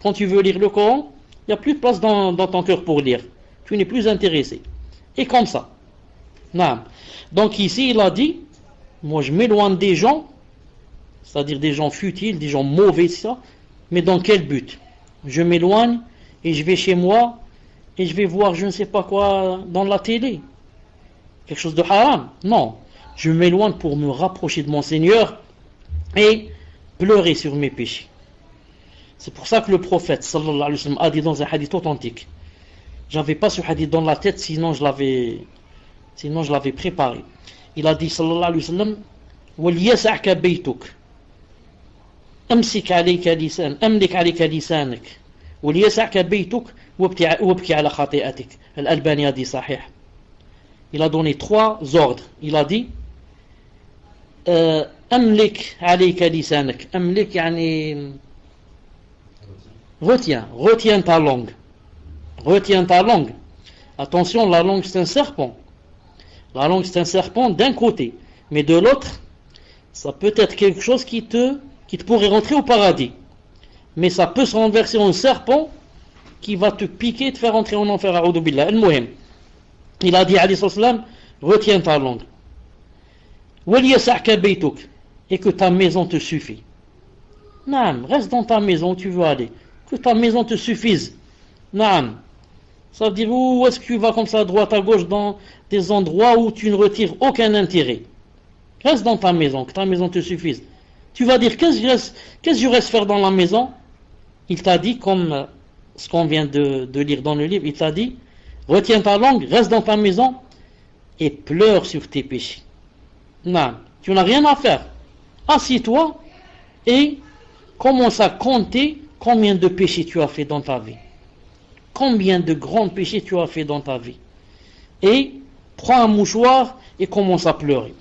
Quand tu veux lire le Coran, il n'y a plus de place dans ton cœur pour lire. Tu n'es plus intéressé. Et comme ça. Naam. Donc ici, il a dit, moi je m'éloigne des gens, c'est-à-dire des gens futiles, des gens mauvais, ça, mais dans quel but? Je m'éloigne et je vais chez moi et je vais voir je ne sais pas quoi dans la télé. Quelque chose de haram? Non. Je m'éloigne pour me rapprocher de mon Seigneur et pleurer sur mes péchés. C'est pour ça que le prophète sallallahu alayhi wa sallam a dit dans un hadith authentique. J'avais pas ce hadith dans la tête, sinon je l'avais préparé. Il a dit sallallahu alayhi wa sallam, وَلْيَسَعْكَ بَيْتُكَ أمسك عليك لسانك وليسعك بيتك وابكي على خطيئتك. Al-Albani a dit sahih. Il a donné trois ordres. Il a dit أملك عليك لسانك. أملك يعني retiens ta langue. Retiens ta langue. Attention, la langue c'est un serpent. La langue c'est un serpent d'un côté, mais de l'autre, ça peut être quelque chose qui te pourrait rentrer au paradis. Mais ça peut se renverser en serpent qui va te piquer et te faire rentrer en enfer. A'udhu billah. Al-Muhim. Il a dit, alayhi salam, retiens ta langue. وَلْيَسَعْكَ بَيْتُكَ. Et que ta maison te suffit. Naam, reste dans ta maison où tu veux aller. Que ta maison te suffise. Naam. Ça veut dire où est-ce que tu vas comme ça à droite à gauche dans des endroits où tu ne retires aucun intérêt. Reste dans ta maison, que ta maison te suffise. Tu vas dire, qu'est-ce que je reste faire dans la maison? Il t'a dit, comme ce qu'on vient de lire dans le livre, il t'a dit, retiens ta langue, reste dans ta maison et pleure sur tes péchés. Non, tu n'as rien à faire. Assis-toi et commence à compter combien de péchés tu as fait dans ta vie. Combien de grands péchés tu as fait dans ta vie. Et prends un mouchoir et commence à pleurer.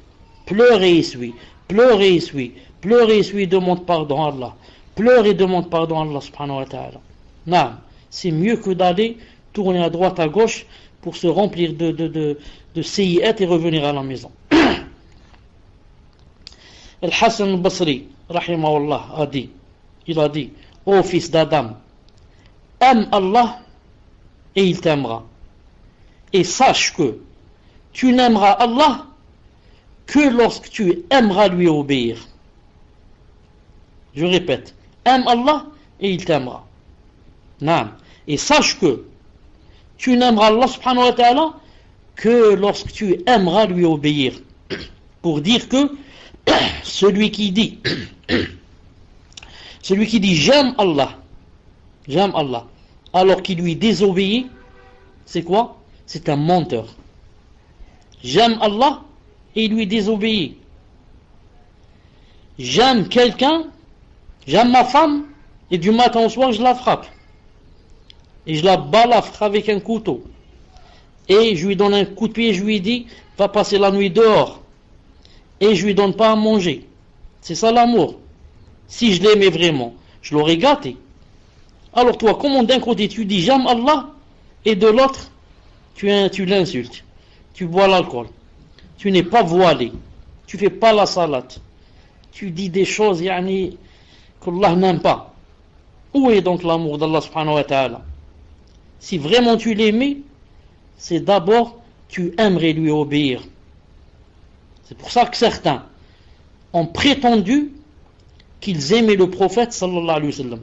Pleure et essuie. Pleure et essuie. Pleure et essuie, demande pardon à Allah. Pleure et demande pardon à Allah subhanahu wa ta'ala. Non, c'est mieux que d'aller tourner à droite à gauche pour se remplir de séi'at et revenir à la maison. Al-Hassan al-Basri, rahimahullah, il a dit, ô fils d'Adam, aime Allah et il t'aimera. Et sache que tu n'aimeras Allah que lorsque tu aimeras lui obéir. Je répète, aime Allah et il t'aimera. Non. Et sache que tu n'aimeras Allah subhanahu wa ta'ala que lorsque tu aimeras lui obéir. Pour dire que celui qui dit j'aime Allah, alors qu'il lui désobéit, c'est quoi? C'est un menteur. J'aime Allah et il lui désobéit. J'aime quelqu'un, j'aime ma femme et du matin au soir je la frappe. Et je la balafre avec un couteau. Et je lui donne un coup de pied et je lui dis va passer la nuit dehors. Et je lui donne pas à manger. C'est ça l'amour. Si je l'aimais vraiment, je l'aurais gâté. Alors toi, comment d'un côté tu dis j'aime Allah et de l'autre tu l'insultes, tu bois l'alcool, tu n'es pas voilé, tu fais pas la salade, tu dis des choses qu'Allah n'aime pas. Où est donc l'amour d'Allah subhanahu wa ta'ala? Si vraiment tu l'aimais, c'est d'abord tu aimerais lui obéir. C'est pour ça que certains ont prétendu qu'ils aimaient le prophète sallallahu alayhi wa sallam.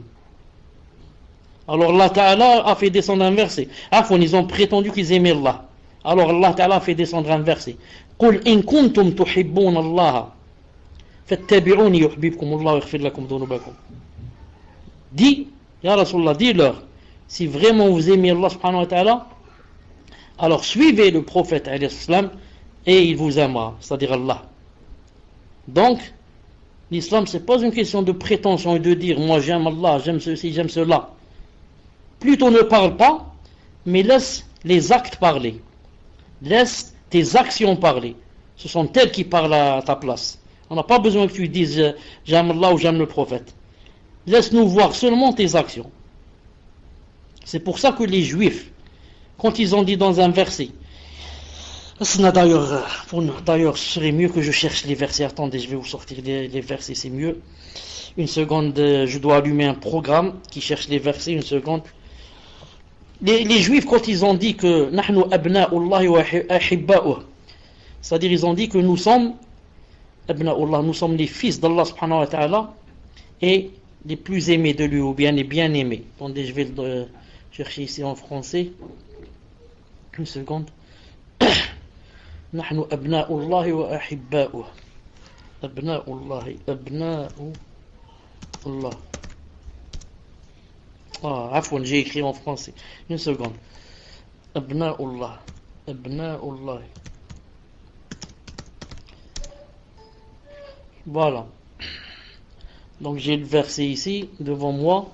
Alors Allah Ta'ala a fait descendre un verset. Ils ont prétendu qu'ils aimaient Allah. Alors Allah Ta'ala a fait descendre un verset. قُلْ إِن كُنْتُمْ تُحِبُّونَ اللَّهَ فَاتَّبِعُونِ يُحْبِبْكُمُ اللَّهُ وَيَغْفِرْ لَكُمْ ذُنُوبَكُمْ. Dis, Ya Rasulallah, dis-leur, si vraiment vous aimez Allah subhanahu wa ta'ala, alors suivez le prophète alayhi salam et il vous aimera, c'est-à-dire Allah. Donc, l'islam, c'est pas une question de prétention et de dire, moi j'aime Allah, j'aime ceci, j'aime cela. Plutôt ne parle pas, mais laisse les actes parler. Laisse tes actions parler. Ce sont elles qui parlent à ta place. On n'a pas besoin que tu dises j'aime Allah ou j'aime le prophète. Laisse-nous voir seulement tes actions. C'est pour ça que les juifs, quand ils ont dit dans un verset, d'ailleurs, ce serait mieux que je cherche les versets. Attendez, je vais vous sortir les versets, c'est mieux. Une seconde, je dois allumer un programme qui cherche les versets, une seconde. Les juifs, quand ils ont dit que nahnu abna'ullahi wa ahibba'uh, c'est-à-dire ils ont dit que nous sommes abna'ullah, nous sommes les fils d'Allah subhanahu wa ta'ala et les plus aimés de lui, ou bien les bien aimés. Attendez, je vais le chercher ici en français. Une seconde. نحن أبناء الله وأحباؤه أبناء الله أبناء الله عفوا j'ai écrit en français une seconde أبناء الله أبناء الله voilà donc j'ai le verset ici devant moi.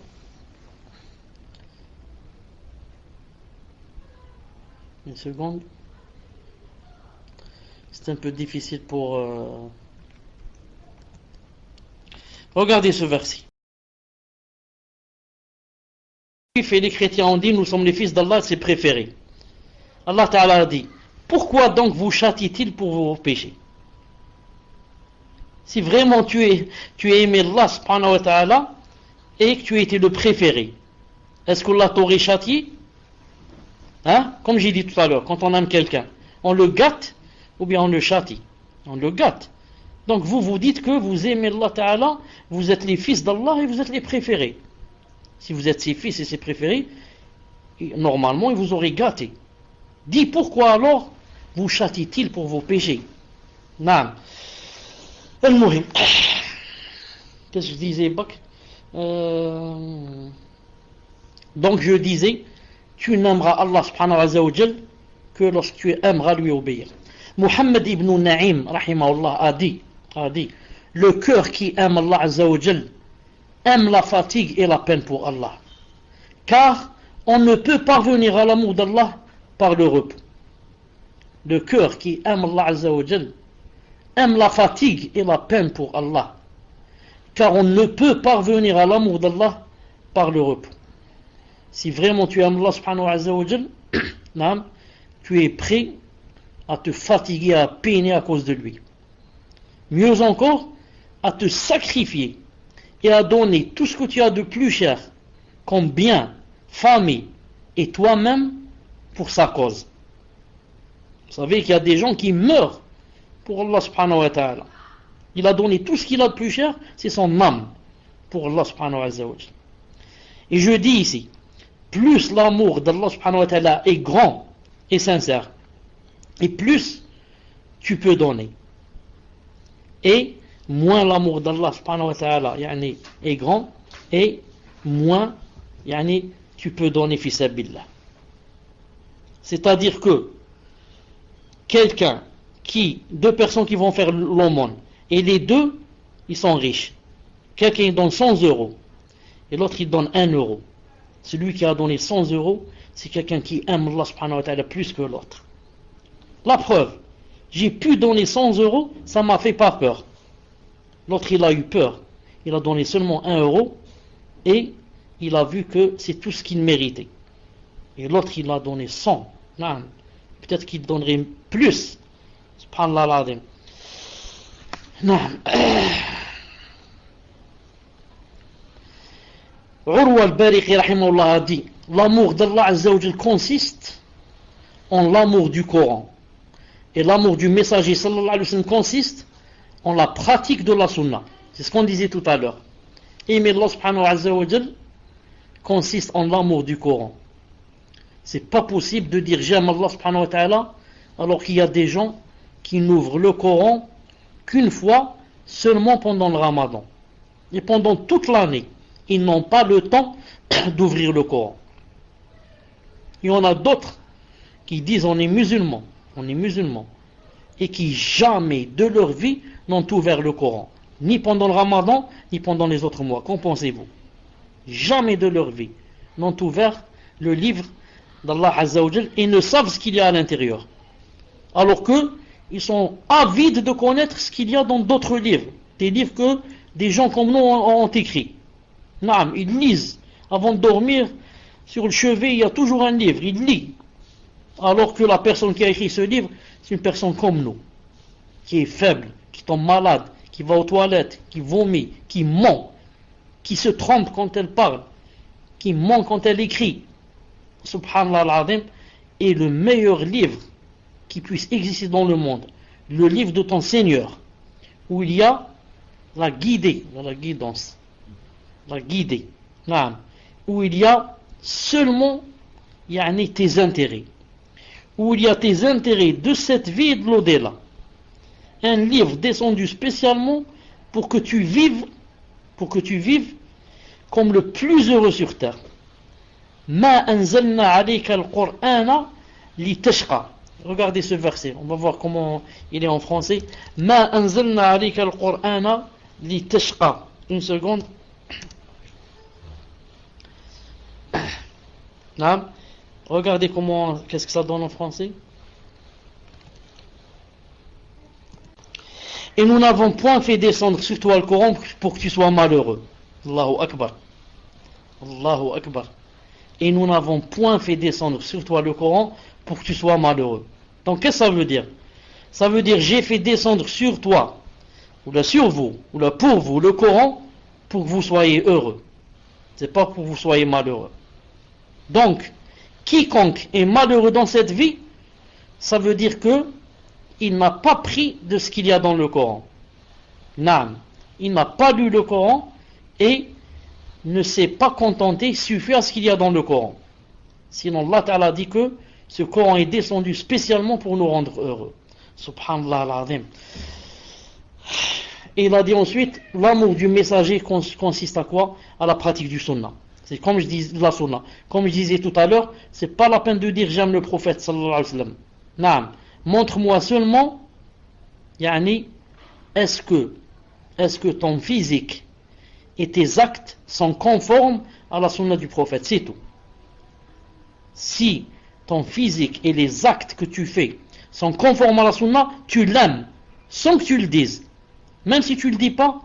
Une seconde. C'est un peu difficile pour... Regardez ce verset. Les juifs et les chrétiens ont dit, nous sommes les fils d'Allah, c'est préféré. Allah Ta'ala a dit, pourquoi donc vous châtie-t-il pour vos péchés? Si vraiment tu es aimé Allah subhanahu wa ta'ala et que tu étais le préféré, est-ce qu'Allah t'aurait châtié? Hein? Comme j'ai dit tout à l'heure, quand on aime quelqu'un, on le gâte ou bien on le châtie. On le gâte. Donc vous dites que vous aimez Allah Ta'ala, vous êtes les fils d'Allah et vous êtes les préférés. Si vous êtes ses fils et ses préférés, normalement il vous aurait gâté. Dis pourquoi alors vous châtie-t-il pour vos péchés? Naam. Al-Muhim. Qu'est-ce que je disais, Bak? Donc je disais, tu n'aimeras Allah subhanahu wa ta'ala que lorsque tu aimeras lui obéir. Muhammad ibn Na'im rahimahullah a dit, le cœur qui aime Allah azza wa jal aime la fatigue et la peine pour Allah, car on ne peut parvenir à l'amour d'Allah par le repos. Le cœur qui aime Allah azza wa jal aime la fatigue et la peine pour Allah, car on ne peut parvenir à l'amour d'Allah par le repos. Si vraiment tu aimes Allah subhanahu wa ta'ala, tu es prêt à te fatiguer, à peiner à cause de lui. Mieux encore, à te sacrifier et à donner tout ce que tu as de plus cher, comme bien, famille et toi-même, pour sa cause. Vous savez qu'il y a des gens qui meurent pour Allah subhanahu wa ta'ala. Il a donné tout ce qu'il a de plus cher, c'est son âme pour Allah subhanahu wa ta'ala. Et je dis ici, plus l'amour d'Allah subhanahu wa ta'ala est grand et sincère, et plus tu peux donner. Et moins l'amour d'Allah subhanahu wa ta'ala est grand, et moins tu peux donner fi sabilillah. C'est-à-dire que deux personnes qui vont faire l'aumône, et les deux, ils sont riches. Quelqu'un il donne 100 euros, et l'autre il donne 1 euro. Celui qui a donné 100 euros, c'est quelqu'un qui aime Allah subhanahu wa ta'ala plus que l'autre. La preuve, j'ai pu donner 100 euros, ça m'a fait pas peur. L'autre il a eu peur, il a donné seulement 1 euro, et il a vu que c'est tout ce qu'il méritait. Et l'autre il a donné 100. Peut-être qu'il donnerait plus. Subhanallah al-azim. Urwa al-Bariqi rahimahullah a dit, l'amour d'Allah azza wa jal consiste en l'amour du Coran, Et l'amour du messager sallallahu alayhi wa sallam consiste en la pratique de la sunna. C'est ce qu'on disait tout à l'heure. Aimer Allah subhanahu wa ta'ala consiste en l'amour du Coran. C'est pas possible de dire j'aime Allah subhanahu wa ta'ala alors qu'il y a des gens qui n'ouvrent le Coran qu'une fois seulement pendant le Ramadan. Et pendant toute l'année, ils n'ont pas le temps d'ouvrir le Coran. Il y en a d'autres qui disent on est musulmans, et qui jamais de leur vie n'ont ouvert le Coran, ni pendant le Ramadan, ni pendant les autres mois. Qu'en pensez-vous? Jamais de leur vie n'ont ouvert le livre d'Allah Azza wa Jal et ne savent ce qu'il y a à l'intérieur. Alors que ils sont avides de connaître ce qu'il y a dans d'autres livres, des livres que des gens comme nous ont écrits. Naam, ils lisent avant de dormir. Sur le chevet, il y a toujours un livre, il lit. Alors que la personne qui a écrit ce livre, c'est une personne comme nous, qui est faible, qui tombe malade, qui va aux toilettes, qui vomit, qui ment, qui se trompe quand elle parle, qui ment quand elle écrit. Subhanallah al-Azim, est le meilleur livre qui puisse exister dans le monde, le livre de ton Seigneur, où il y a la guidée, la guidance, la guidée, où il y a seulement tes intérêts, où il y a tes intérêts de cette vie et de l'au-delà. Un livre descendu spécialement pour que tu vives comme le plus heureux sur terre. Ma anzalna alayka al-Qur'ana litashqa. Regardez ce verset, on va voir comment il est en français. Ma anzalna alayka al-Qur'ana litashqa. Une seconde. Regardez qu'est-ce que ça donne en français. Et nous n'avons point fait descendre sur toi le Coran pour que tu sois malheureux. Allahu Akbar. Allahu Akbar. Et nous n'avons point fait descendre sur toi le Coran pour que tu sois malheureux. Donc qu'est-ce que ça veut dire? Ça veut dire j'ai fait descendre sur toi, ou là sur vous, ou là pour vous, le Coran pour que vous soyez heureux. C'est pas pour que vous soyez malheureux. Donc, quiconque est malheureux dans cette vie, ça veut dire que il n'a pas pris de ce qu'il y a dans le Coran. Naam. Il n'a pas lu le Coran et ne s'est pas contenté, suffit à ce qu'il y a dans le Coran. Sinon, Allah Ta'ala dit que ce Coran est descendu spécialement pour nous rendre heureux. Subhanallah al-Azim. Et il a dit ensuite, l'amour du messager consiste à quoi? À la pratique du sunnah. C'est comme je dis la sunna. Comme je disais tout à l'heure, c'est pas la peine de dire j'aime le prophète sallallahu alayhi wa sallam. Naam. Montre-moi seulement, est-ce que ton physique et tes actes sont conformes à la sunna du prophète, c'est tout. Si ton physique et les actes que tu fais sont conformes à la sunna, tu l'aimes, sans que tu le dises. Même si tu ne le dis pas,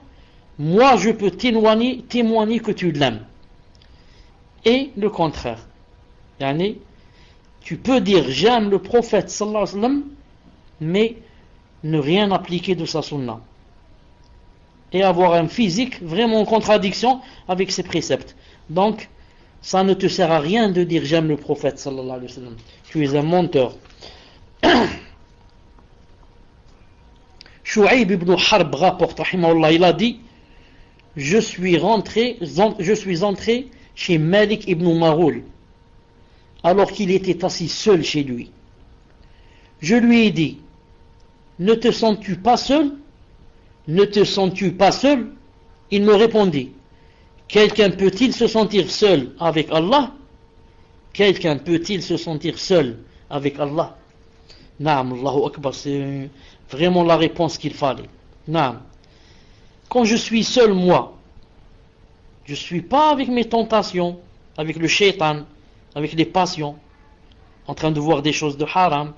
moi je peux témoigner que tu l'aimes. Et le contraire. Tu peux dire j'aime le prophète sallallahu alayhi wa sallam, mais ne rien appliquer de sa sunna. Et avoir un physique vraiment en contradiction avec ses préceptes. Donc, ça ne te sert à rien de dire j'aime le prophète sallallahu alayhi wa sallam. Tu es un menteur. Shu'aib ibn Harb rapporte, rahimahullah, il a dit je suis entré chez Malik ibn Maroul alors qu'il était assis seul chez lui. Je lui ai dit ne te sens-tu pas seul? Ne te sens-tu pas seul? Il me répondit quelqu'un peut-il se sentir seul avec Allah? Quelqu'un peut-il se sentir seul avec Allah? Naam, Allahu Akbar, c'est vraiment la réponse qu'il fallait. Naam. Quand je suis seul, moi, je ne suis pas avec mes tentations, avec le shaitan, avec les passions, en train de voir des choses de haram,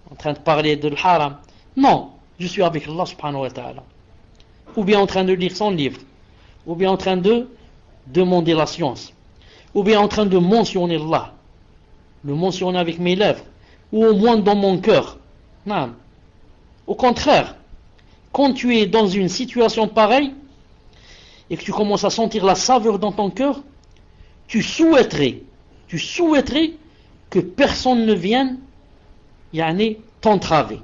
en train de parler de haram. Non, je suis avec Allah subhanahu wa ta'ala. Ou bien en train de lire son livre, ou bien en train de demander la science, ou bien en train de mentionner Allah, le mentionner avec mes lèvres, ou au moins dans mon cœur. Non. Au contraire, quand tu es dans une situation pareille, et que tu commences à sentir la saveur dans ton cœur, tu souhaiterais que personne ne vienne t'entraver.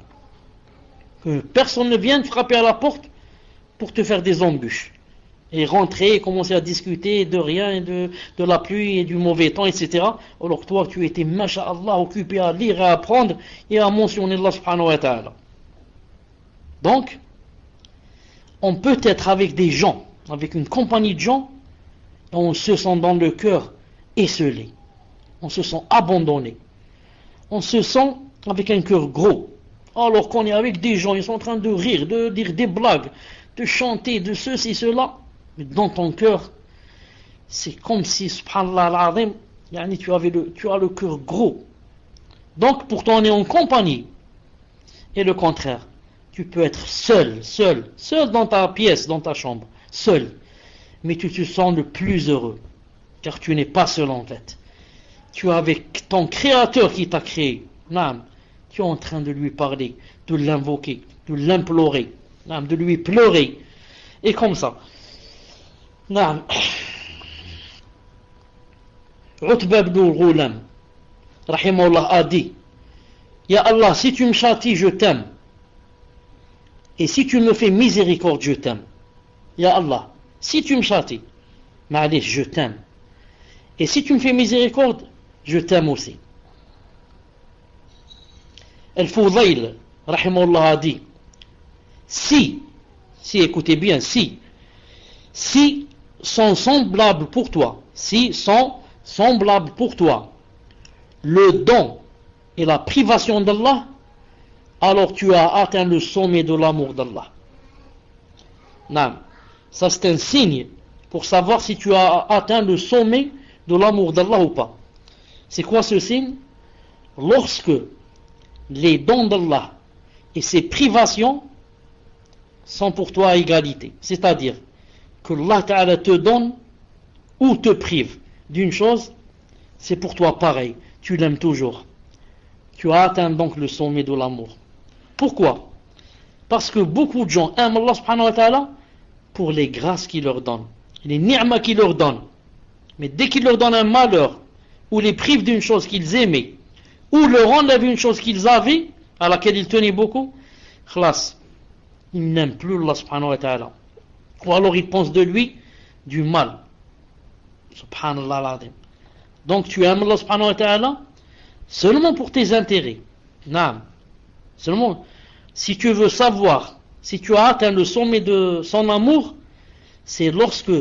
Que personne ne vienne frapper à la porte pour te faire des embûches. Et rentrer et commencer à discuter de rien, et de la pluie et du mauvais temps, etc. Alors que toi, tu étais, masha'Allah, occupé à lire, à apprendre et à mentionner Allah subhanahu wa ta'ala. Donc, on peut être avec des gens, avec une compagnie de gens, et on se sent dans le cœur esselé. On se sent abandonné. On se sent avec un cœur gros. Alors qu'on est avec des gens, ils sont en train de rire, de dire des blagues, de chanter, de ceci, cela. Mais dans ton cœur, c'est comme si, subhanallah al-azim, tu as le cœur gros. Donc, pourtant, on est en compagnie. Et le contraire, tu peux être seul dans ta pièce, dans ta chambre, seul. Mais tu te sens le plus heureux. Car tu n'es pas seul en fait. Tu es avec ton créateur qui t'a créé. Naam. Tu es en train de lui parler, de l'invoquer, de l'implorer, de lui pleurer. Et comme ça. Naam. Utba ibn al-Ghulam, rahimahullah, a dit: Ya Allah, si tu me châties, je t'aime. Et si tu me fais miséricorde, je t'aime. Ya Allah, si tu me châties, ma'alish, je t'aime. Et si tu me fais miséricorde, je t'aime aussi. Al-Fudayl, rahimahullah, a dit: si, écoutez bien, si sont semblables pour toi, le don et la privation d'Allah, alors tu as atteint le sommet de l'amour d'Allah. Non, ça c'est un signe pour savoir si tu as atteint le sommet de l'amour d'Allah ou pas. C'est quoi ce signe? Lorsque les dons d'Allah et ses privations sont pour toi à égalité. C'est-à-dire que Allah Ta'ala te donne ou te prive d'une chose, c'est pour toi pareil. Tu l'aimes toujours. Tu as atteint donc le sommet de l'amour. Pourquoi? Parce que beaucoup de gens aiment Allah subhanahu wa ta'ala pour les grâces qu'il leur donne, les ni'mas qu'il leur donne. Mais dès qu'il leur donne un malheur, ou les prive d'une chose qu'ils aimaient, ou leur enlève une chose qu'ils avaient, à laquelle ils tenaient beaucoup, khlas, ils n'aiment plus Allah subhanahu wa ta'ala. Ou alors ils pensent de lui du mal. Subhanallah al-azim. Donc tu aimes Allah subhanahu wa ta'ala seulement pour tes intérêts. Naam. Seulement, si tu veux savoir si tu as atteint le sommet de son amour, c'est lorsque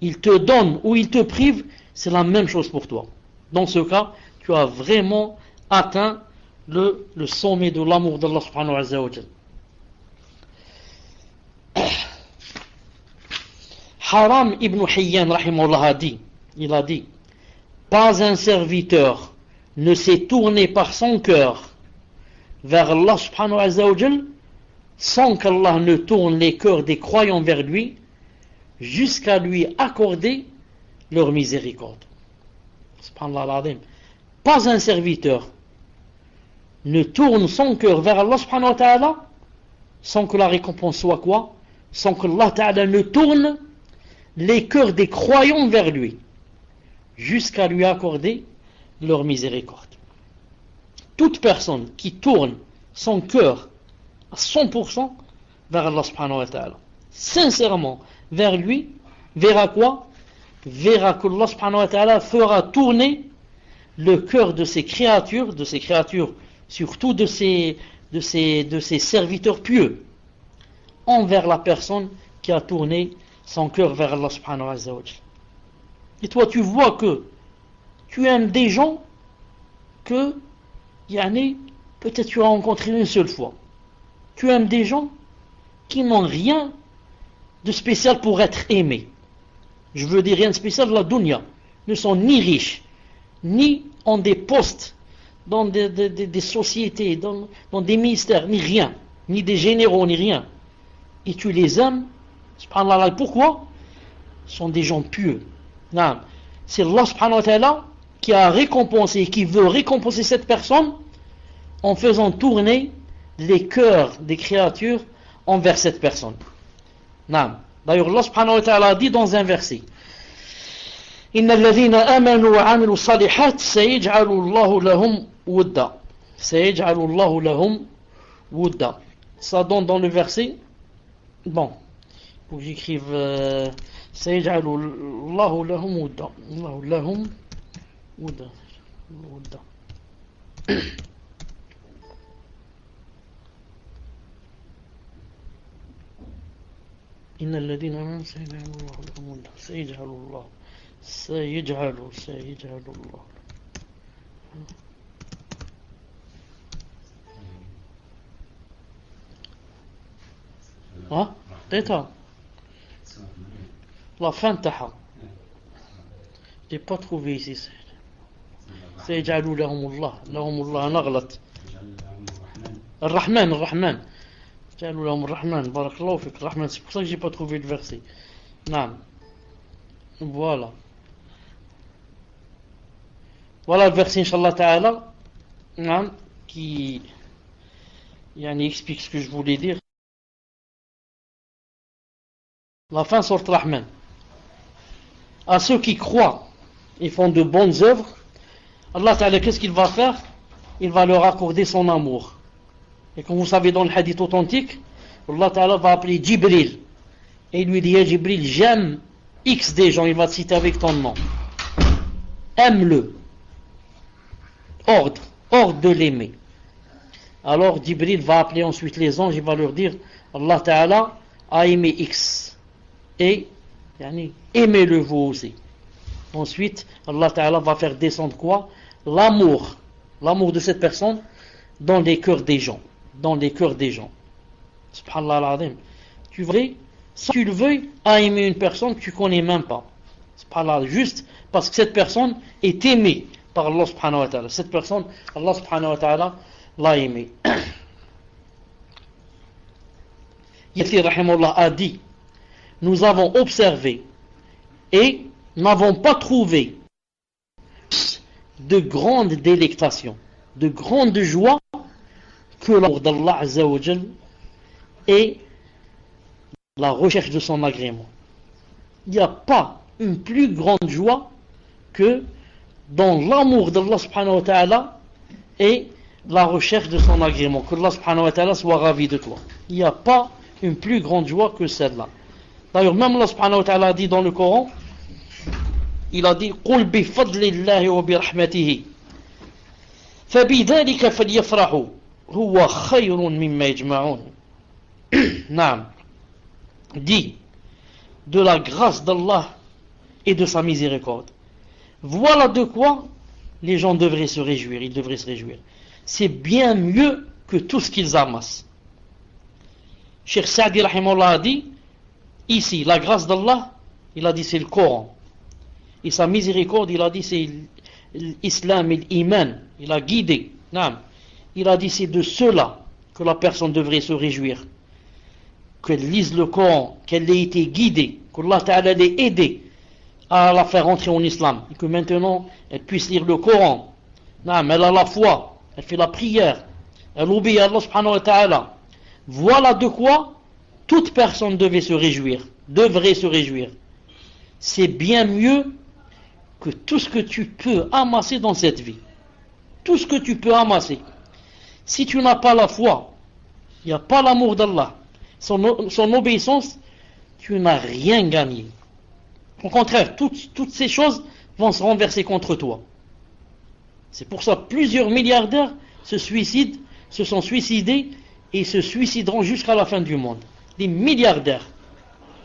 il te donne ou il te prive, c'est la même chose pour toi. Dans ce cas, tu as vraiment atteint le sommet de l'amour d'Allah subhanahu wa ta'ala. Haram ibn Hayyan rahimahullah il a dit: pas un serviteur ne s'est tourné par son cœur vers Allah subhanahu wa ta'ala sans qu'Allah ne tourne les cœurs des croyants vers lui jusqu'à lui accorder leur miséricorde. Subhanallah al-azim. Pas un serviteur ne tourne son cœur vers Allah subhanahu wa ta'ala sans que la récompense soit quoi? Sans que Allah ta'ala ne tourne les cœurs des croyants vers lui jusqu'à lui accorder leur miséricorde. Toute personne qui tourne son cœur à 100% vers Allah subhanahu wa ta'ala, sincèrement vers lui, verra quoi? Verra que Allah subhanahu wa ta'ala fera tourner le cœur de ses créatures, surtout de ses serviteurs pieux, envers la personne qui a tourné son cœur vers Allah subhanahu wa ta'ala. Et toi tu vois que tu aimes des gens que peut-être tu as rencontré une seule fois. Tu aimes des gens qui n'ont rien de spécial pour être aimés. Je veux dire rien de spécial de la dunya. Ne sont ni riches, ni ont des postes dans des sociétés, dans des ministères, ni rien, ni des généraux, ni rien. Et tu les aimes. Subhanallah, pourquoi? Ce sont des gens pieux. Non. C'est Allah subhanahu wa ta'ala qui a récompensé, qui veut récompenser cette personne en faisant tourner les cœurs des créatures envers cette personne. Non. D'ailleurs, Allah subhanahu wa ta'ala dit dans un verset: Inna alladhina amanu wa amilu salihat sayaj'alu Allahu lahum wudda. Sayaj'alu Allahu lahum wudda. ça donne dans le verset, bon, faut que j'écrive سيجعل الله لهم ودا الله لهم ودا ودا إن الذين آمنوا سيجعل الله لهم ودا سيجعل الله ها قيتها la fin taha. J'ai pas trouvé ici. سيجعل لهم الله نغلط. الرحمن جعلوا لهم الرحمن بارك الله فيك الرحمن. C'est pour ça que j'ai pas trouvé le verset. نعم. Voilà le verset Inch'Allah Ta'ala نعم qui يعني explique ce que je voulais dire. La fin sorte Rahman. À ceux qui croient et font de bonnes œuvres, Allah Ta'ala, qu'est-ce qu'il va faire? Il va leur accorder son amour. Et comme vous savez dans le hadith authentique, Allah Ta'ala va appeler Jibril. Et il lui dit, Jibril, j'aime X des gens, il va te citer avec ton nom. Aime-le. Ordre de l'aimer. Alors Jibril va appeler ensuite les anges, il va leur dire, Allah Ta'ala a aimé X. Et aimez-le vous aussi. Ensuite, Allah Ta'ala va faire descendre quoi? L'amour de cette personne dans les cœurs des gens. Subhanallah al-Azim. Tu veux, si tu le veux, à aimer une personne que tu connais même pas. Subhanallah, juste parce que cette personne est aimée par Allah Subhanahu wa Ta'ala. Cette personne, Allah Subhanahu wa Ta'ala l'a aimée. Yathir rahimahullah a dit, nous avons observé et n'avons pas trouvé de grande délectation, de grande joie que l'amour d'Allah Azza wa Jal et la recherche de son agrément. Il n'y a pas une plus grande joie que dans l'amour d'Allah subhanahu wa ta'ala et la recherche de son agrément, que Allah subhanahu wa ta'ala soit ravi de toi. Il n'y a pas une plus grande joie que celle-là. D'ailleurs, même Allah subhanahu wa ta'ala a dit dans le Coran, il a dit قُلْ بِفَضْلِ اللَّهِ وَبِرَحْمَتِهِ فَبِذَلِكَ فَلْيَفْرَحُوا هُوَ خَيْرٌ مِمَّا يَجْمَعُونَ. Naam. Dit de la grâce d'Allah et de sa miséricorde. Voilà de quoi les gens devraient se réjouir. Ils devraient se réjouir. C'est bien mieux que tout ce qu'ils amassent. Cheikh Saadi rahimahullah a dit ici, la grâce d'Allah, il a dit c'est le Coran. Et sa miséricorde, il a dit c'est l'islam et l'iman. Il a guidé. Naam. Il a dit c'est de cela que la personne devrait se réjouir. Qu'elle lise le Coran, qu'elle ait été guidée, qu'Allah Ta'ala l'ait aidée à la faire entrer en islam. Et que maintenant, elle puisse lire le Coran. Naam, elle a la foi, elle fait la prière, elle obéit à Allah Subhanahu wa Ta'ala. Voilà de quoi toute personne devrait se réjouir. C'est bien mieux que tout ce que tu peux amasser dans cette vie. Tout ce que tu peux amasser. Si tu n'as pas la foi, il n'y a pas l'amour d'Allah, son obéissance, tu n'as rien gagné. Au contraire, toutes ces choses vont se renverser contre toi. C'est pour ça que plusieurs milliardaires se sont suicidés et se suicideront jusqu'à la fin du monde. Des milliardaires.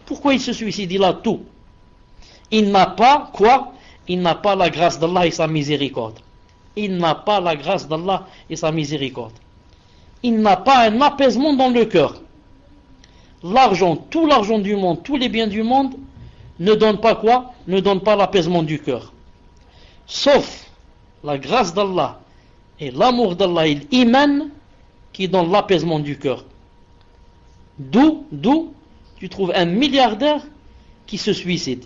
Pourquoi ils se suicident? Il a tout. Il n'a pas quoi? Il n'a pas la grâce d'Allah et sa miséricorde. Il n'a pas la grâce d'Allah et sa miséricorde. Il n'a pas un apaisement dans le cœur. L'argent, tout l'argent du monde, tous les biens du monde ne donnent pas quoi? Ne donnent pas l'apaisement du cœur. Sauf la grâce d'Allah et l'amour d'Allah et l'iman qui donnent l'apaisement du cœur. D'où tu trouves un milliardaire qui se suicide.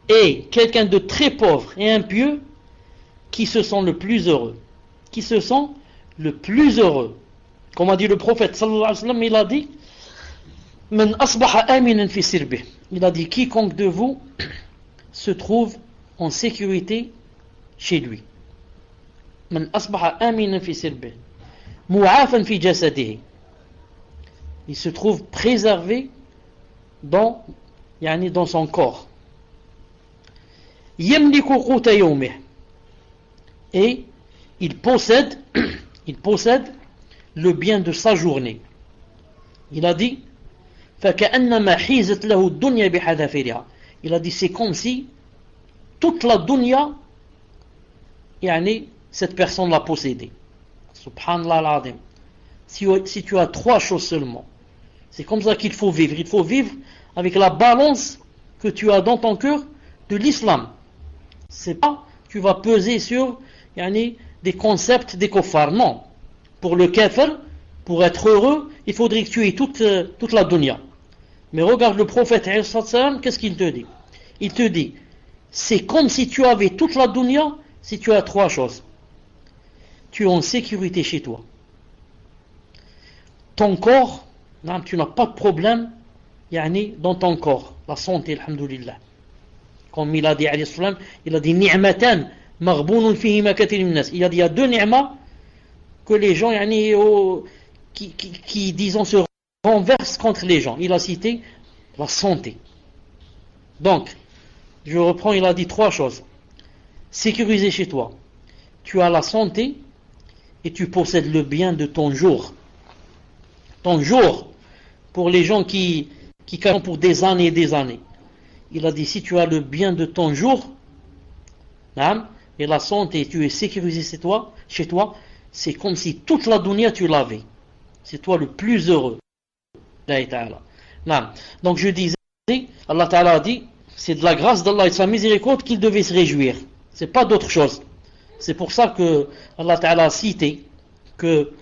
Et quelqu'un de très pauvre et impieux qui se sent le plus heureux. Comme a dit le prophète sallallahu alayhi wa sallam, il a dit Man asbaha aminan fi sirbih. Il a dit quiconque de vous se trouve en sécurité chez lui. Man asbaha aminan fi sirbih. Mu'afan fi jasadihi. il se trouve préservé dans son corps. Yamliku quta yawmih, et il possède le bien de sa journée. Il a dit فكأنما حيزت له الدنيا بحذافيرها. Il a dit c'est comme si toute la dunya, cette personne l'a possédée. Subhanallah al-Azim. Si tu as trois choses seulement, c'est comme ça qu'il faut vivre. Il faut vivre avec la balance que tu as dans ton cœur de l'islam. C'est pas tu vas peser sur des concepts des kuffars. Non. Pour le kafir, pour être heureux, il faudrait que tu aies toute la dunya. Mais regarde le prophète, qu'est-ce qu'il te dit? Il te dit, c'est comme si tu avais toute la dunya si tu as trois choses. Tu es en sécurité chez toi. Ton corps, tu n'as pas de problème dans ton corps. La santé, alhamdoulilah. Comme il a dit, il a dit, ni'matan maghbounun fihima kathirun min nas. Il a dit, il y a deux ni'mas que les gens, qui disons, se renversent contre les gens. Il a cité la santé. Donc, je reprends, il a dit trois choses. Sécuriser chez toi. Tu as la santé et tu possèdes le bien de ton jour. Ton jour, pour les gens qui carrent pour des années et des années. Il a dit, si tu as le bien de ton jour, et la santé, tu es sécurisé chez toi, c'est comme si toute la dunya tu l'avais. C'est toi le plus heureux. Donc je disais, Allah Ta'ala a dit, c'est de la grâce d'Allah et de sa miséricorde qu'il devait se réjouir. C'est pas d'autre chose. C'est pour ça que Allah Ta'ala a cité que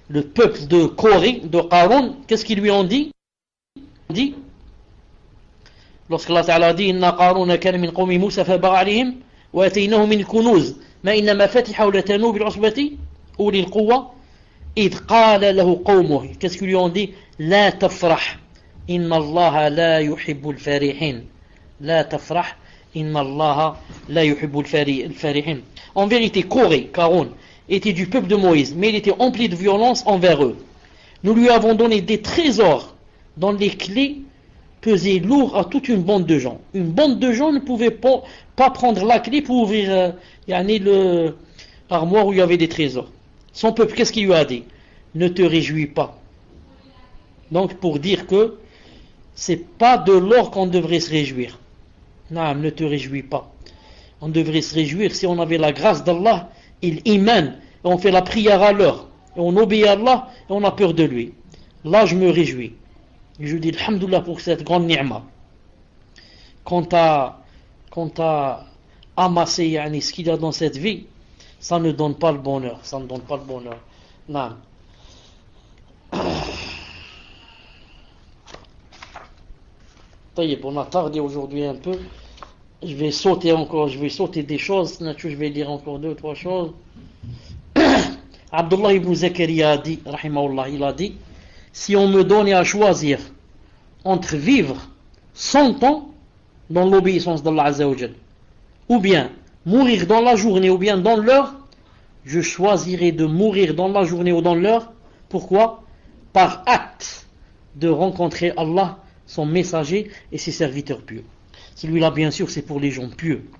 le peuple de Corée, de Qarun, qu'est-ce qu'ils lui ont dit? Lorsque Allah Ta'ala a dit, Inna Qaruna kana min qawmi Musa fabaga alayhim wa ataynahu min kunuz ma inna mafatihahu latanu bil usbati uli al-quwwa id qala lahu qawmuhu. Qu'est-ce qu'ils lui ont dit? La tafrah inna Allah la yuhibbu al-farihin. La tafrah inna Allah la yuhibbu al-farihin. En vérité, Corée, Qarun, était du peuple de Moïse, mais il était empli de violence envers eux. Nous lui avons donné des trésors dont les clés pesaient lourd à toute une bande de gens. Une bande de gens ne pouvait pas prendre la clé pour ouvrir l'armoire où il y avait des trésors. Son peuple, qu'est-ce qu'il lui a dit? Ne te réjouis pas. Donc pour dire que c'est pas de l'or qu'on devrait se réjouir. Non, ne te réjouis pas. On devrait se réjouir si on avait la grâce d'Allah, il iman, et on fait la prière à l'heure, et on obéit à Allah, et on a peur de lui. Là, je me réjouis. Et je dis alhamdoulilah pour cette grande ni'ma. Quant à amasser ce qu'il y a dans cette vie, ça ne donne pas le bonheur. Ça ne donne pas le bonheur. Non. On a tardé aujourd'hui un peu. Je vais sauter des choses. Je vais lire encore deux, trois choses. Abdullah ibn Zakaria a dit, rahimahullah, il a dit, si on me donnait à choisir entre vivre 100 ans dans l'obéissance d'Allah Azza wa Jal, ou bien mourir dans la journée ou bien dans l'heure, je choisirais de mourir dans la journée ou dans l'heure. Pourquoi? Par acte de rencontrer Allah, son messager et ses serviteurs pieux. Celui-là, bien sûr, c'est pour les gens pieux.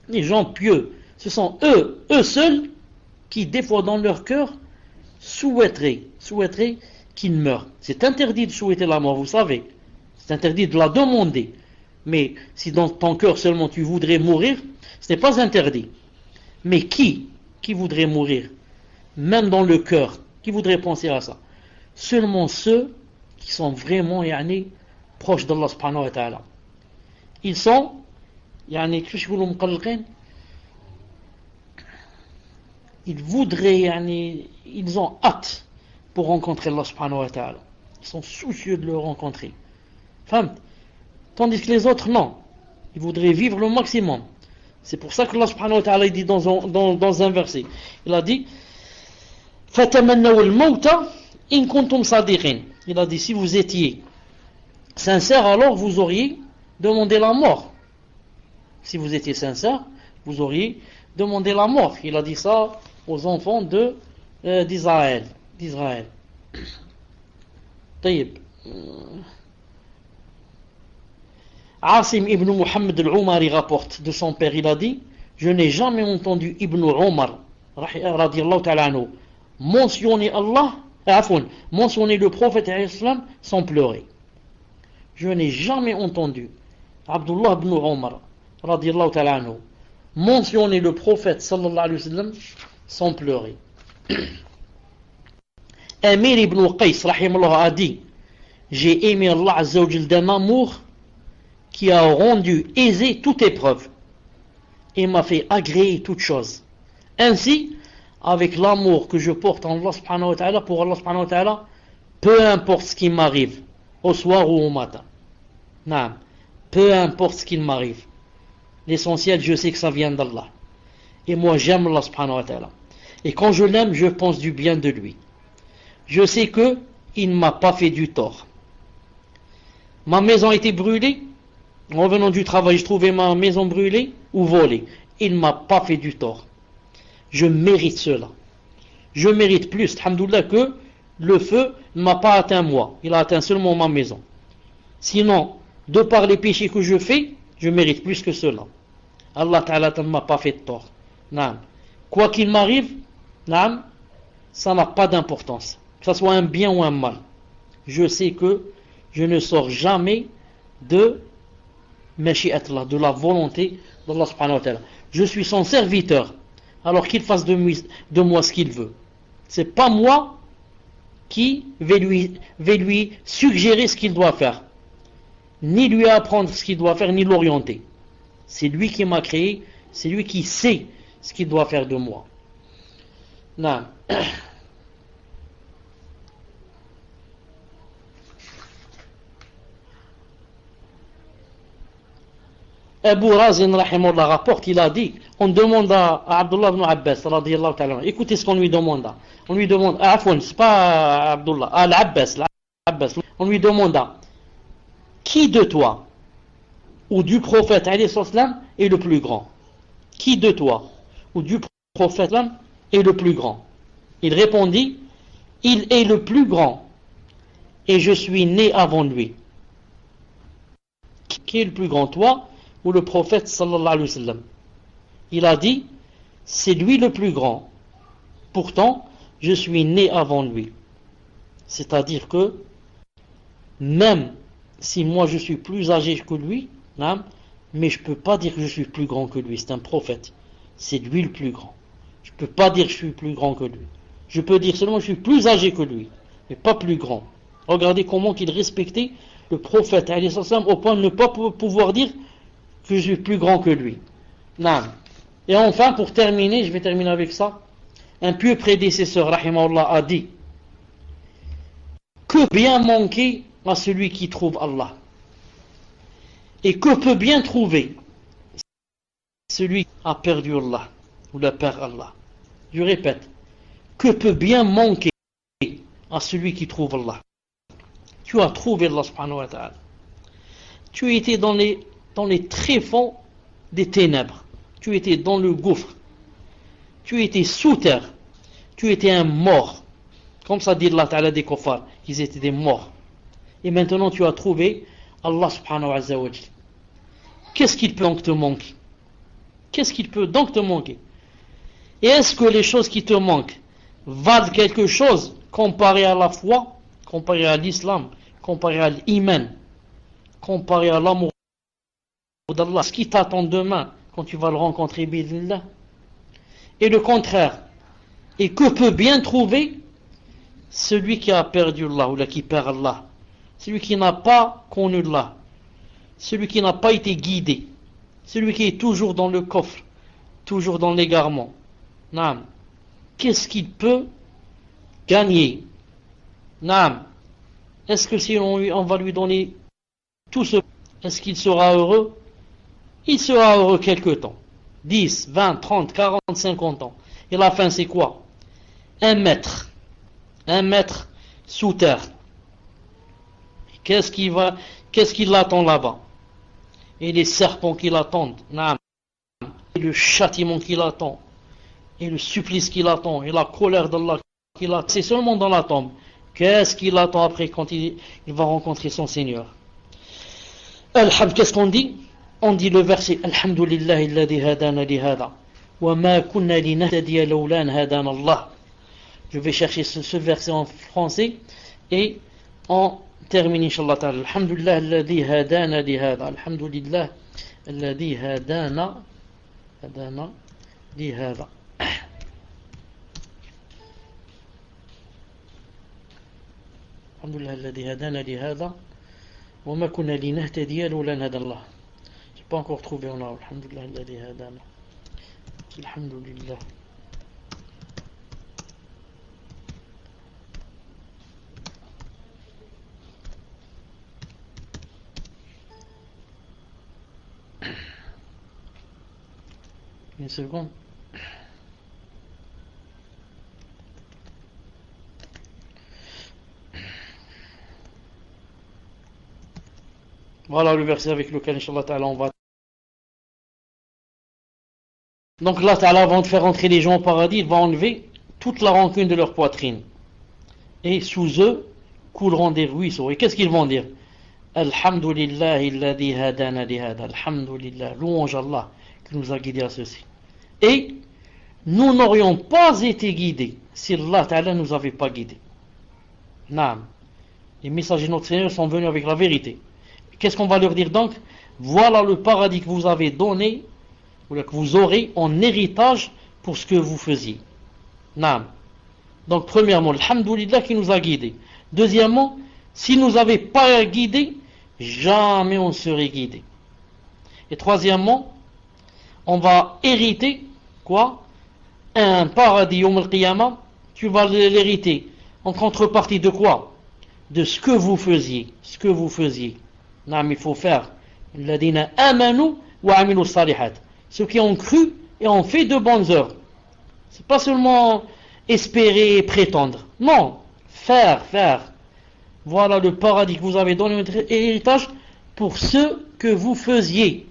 Les gens pieux, ce sont eux seuls qui, des fois, dans leur cœur, souhaiteraient qu'ils meurent. C'est interdit de souhaiter la mort, vous savez. C'est interdit de la demander. Mais si dans ton cœur seulement tu voudrais mourir, ce n'est pas interdit. Mais qui voudrait mourir? Même dans le cœur, qui voudrait penser à ça? Seulement ceux qui sont vraiment proches d'Allah subhanahu wa ta'ala. Ils sont ils voudraient, ils ont hâte pour rencontrer Allah subhanahu wa ta'ala. Ils sont soucieux de le rencontrer. Tandis que les autres, non. Ils voudraient vivre le maximum. C'est pour ça que Allah subhanahu wa ta'ala dit dans un verset, il a dit فَتَمَنَّوُا الْمَوْتَ إِن كُنْتُمْ صَادِقِينَ. Il a dit, si vous étiez sincère, alors vous auriez demandé la mort. Si vous étiez sincère, vous auriez demandé la mort. Il a dit ça aux enfants d'Israël. طيب. Asim ibn Muhammad al-Umari rapporte de son père, il a dit, je n'ai jamais entendu Ibn Omar radiallahu ta'ala anhu mentionner Allah, mentionner le prophète sans pleurer. Je n'ai jamais entendu Abdullah ibn Omar radiallahu ta'ala anhu mentionner le prophète sallallahu alayhi wa sallam sans pleurer. Amir ibn Qais rahimallah a dit, j'ai aimé Allah azza wa jal d'un amour qui a rendu aisée toute épreuve et m'a fait agréer toute chose. Ainsi, avec l'amour que je porte en Allah subhanahu wa ta'ala, pour Allah subhanahu wa ta'ala, peu importe ce qui m'arrive, au soir ou au matin. Non, peu importe ce qui m'arrive. L'essentiel, je sais que ça vient d'Allah. Et moi, j'aime Allah subhanahu wa ta'ala. Et quand je l'aime, je pense du bien de lui. Je sais que il ne m'a pas fait du tort. Ma maison a été brûlée. En revenant du travail, je trouvais ma maison brûlée ou volée. Il ne m'a pas fait du tort. Je mérite cela. Je mérite plus, alhamdoulilah, que le feu ne m'a pas atteint moi. Il a atteint seulement ma maison. Sinon, de par les péchés que je fais, je mérite plus que cela. Allah Ta'ala ne m'a pas fait de tort. Naam. Quoi qu'il m'arrive, naam, ça n'a pas d'importance. Que ce soit un bien ou un mal. Je sais que je ne sors jamais de de la volonté d'Allah subhanahu wa ta'ala. Je suis son serviteur, alors qu'il fasse de moi ce qu'il veut. C'est pas moi qui vais lui suggérer ce qu'il doit faire, ni lui apprendre ce qu'il doit faire, ni l'orienter. C'est lui qui m'a créé, c'est lui qui sait ce qu'il doit faire de moi. Non. Abu Razin rahimahullah rapporte, il a dit, on demande à Abdullah ibn Abbas radiyallahu ta'ala, écoutez ce qu'on lui demande. On lui demande, c'est pas Abdullah, l'Abbas, on lui demanda, qui de toi ou du prophète alayhi salam est le plus grand? Qui de toi ou du prophète est le plus grand? Il répondit, il est le plus grand et je suis né avant lui. Qui est le plus grand, toi ou le prophète sallallahu alayhi wa sallam? Il a dit, c'est lui le plus grand, pourtant je suis né avant lui. C'est-à-dire que même si moi je suis plus âgé que lui, mais je ne peux pas dire que je suis plus grand que lui. C'est un prophète, c'est lui le plus grand. Je ne peux pas dire que je suis plus grand que lui. Je peux dire seulement que je suis plus âgé que lui, mais pas plus grand. Regardez comment il respectait le prophète au point de ne pas pouvoir dire que je suis plus grand que lui. Non. Et enfin, pour terminer, je vais terminer avec ça. Un pieux prédécesseur, rahimahullah, a dit, que bien manquer à celui qui trouve Allah, et que peut bien trouver celui qui a perdu Allah, ou le perd Allah. Je répète, que peut bien manquer à celui qui trouve Allah. Tu as trouvé Allah subhanahu wa ta'ala. Tu étais dans les tréfonds des ténèbres. Tu étais dans le gouffre. Tu étais sous terre. Tu étais un mort. Comme ça dit Allah Ta'ala des kuffars, qu'ils étaient des morts. Et maintenant tu as trouvé Allah subhanahu wa ta'ala. Qu'est-ce qu'il peut donc te manquer? Qu'est-ce qu'il peut donc te manquer? Et est-ce que les choses qui te manquent valent quelque chose comparé à la foi, comparé à l'islam, comparé à l'iman, comparé à l'amour d'Allah, ce qui t'attend demain quand tu vas le rencontrer, bismillah? Et le contraire. Et que peut bien trouver celui qui a perdu Allah, ou là qui perd Allah, celui qui n'a pas connu Allah, celui qui n'a pas été guidé, celui qui est toujours dans le coffre, toujours dans l'égarement. Naam. Qu'est-ce qu'il peut gagner? Naam. Est-ce que si on va lui donner tout ce, est-ce qu'il sera heureux? Il sera heureux quelque temps. 10, 20, 30, 40, 50 ans. Et la fin c'est quoi? Un mètre sous terre. Qu'est-ce qui l'attend là-bas? Et les serpents qui l'attendent, et le châtiment qui l'attend, et le supplice qui l'attend, et la colère d'Allah qui l'attend. C'est seulement dans la tombe Qu'est-ce qu'il attend après quand il va rencontrer son Seigneur? Qu'est-ce qu'on dit? On dit le verset Alhamdulillahi alladhi hadana li hada wa ma kunna linahtadiya lawla an hadana Allah. Je vais chercher ce verset en français et on termine inshallah ta'ala. Alhamdulillah alladhi hadana li hada. Alhamdulillah alladhi hadana li hada. Alhamdulillah alladhi hadana li hada wa ma kunna linahtadiya lawla an hadana Allah. J'ai pas encore trouvé en arabe. Alhamdulillah alladhi hadana. Alhamdulillah. Une seconde. Voilà le verset avec lequel, Inch'Allah Ta'ala, on va. Donc là, Ta'ala, avant de faire entrer les gens au paradis, il va enlever toute la rancune de leur poitrine. Et sous eux couleront des ruisseaux. Et qu'est-ce qu'ils vont dire? Alhamdulillah alladhi hadana li hada. Alhamdulillah. Louange Allah qui nous a guidés à ceci. Et nous n'aurions pas été guidés si Allah Ta'ala nous avait pas guidés. Naam. Les messagers de notre Seigneur sont venus avec la vérité. Qu'est-ce qu'on va leur dire donc? Voilà le paradis que vous avez donné, ou que vous aurez en héritage pour ce que vous faisiez. Naam. Donc premièrement, alhamdulillah qui nous a guidés. Deuxièmement, s'il ne nous avait pas guidés, jamais on serait guidé. Et troisièmement, on va hériter quoi? Un paradis Yawm al-Qiyamah. Tu vas l'hériter en contrepartie de quoi? De ce que vous faisiez. Ce que vous faisiez. Non, il faut faire. Alladhina amanu wa amilu salihat. Ceux qui ont cru et ont fait de bonnes œuvres. C'est pas seulement espérer et prétendre. Non, faire. Voilà le paradis que vous avez donné votre héritage pour ce que vous faisiez.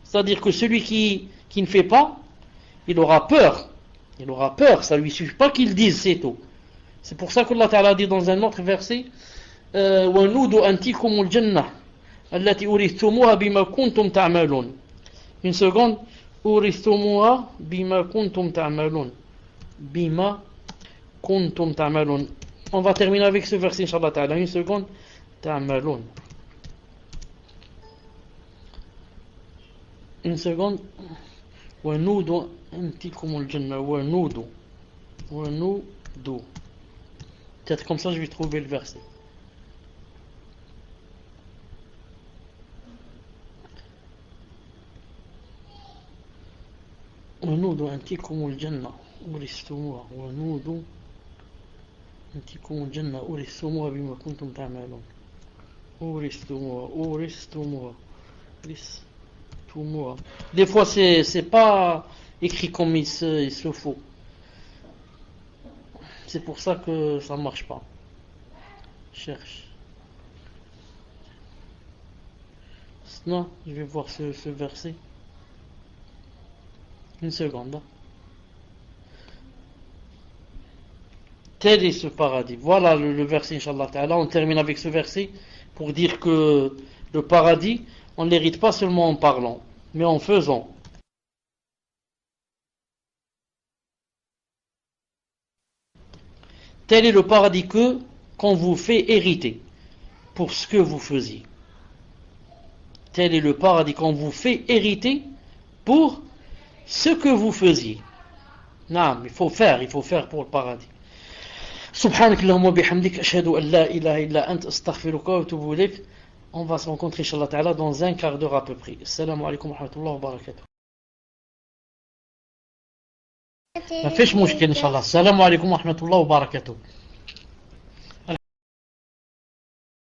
C'est-à-dire que celui qui ne fait pas, il aura peur. Il aura peur, ça lui suffit pas qu'il dise c'est tout. C'est pour ça que Allah Ta'ala dit dans un autre verset wa nudu antikumul jannah allati urithumuha bima kuntum ta'malun. Une seconde. Urithumuha bima kuntum ta'malun. Bima kuntum ta'malun. On va terminer avec ce verset inshallah ta'ala. Une seconde. Ta'malun. Une seconde. Wa nudu antikumul jannah. Wa nudu. Peut-être comme ça je vais trouver le verset. ونود أنتكم الجنة أورثتموها ونود أنتكم الجنة أورثتموها بما كنتم تعملون أورثتموها. Des fois c'est pas écrit comme il se faut. C'est pour ça que ça marche pas. Cherche. Non, je vais voir ce verset. Une seconde. Tel est ce paradis. Voilà le verset, Inch'Allah Ta'ala. On termine avec ce verset pour dire que le paradis, on ne l'hérite pas seulement en parlant, mais en faisant. Tel est le paradis qu'on vous fait hériter pour ce que vous faisiez. Tel est le paradis qu'on vous fait hériter pour ce que vous faisiez. Non, il faut faire pour le paradis. Subhanak Allahumma bihamdik, ashhadu an la ilaha illa ant, astaghfiruka wa atubu ilayk. On va se rencontrer, Inch'Allah Ta'ala, dans un quart d'heure à peu près. Assalamu alaikum wa rahmatullahi wa barakatuh. ما فيش مشكلة إن شاء الله. السلام عليكم ورحمة الله وبركاته.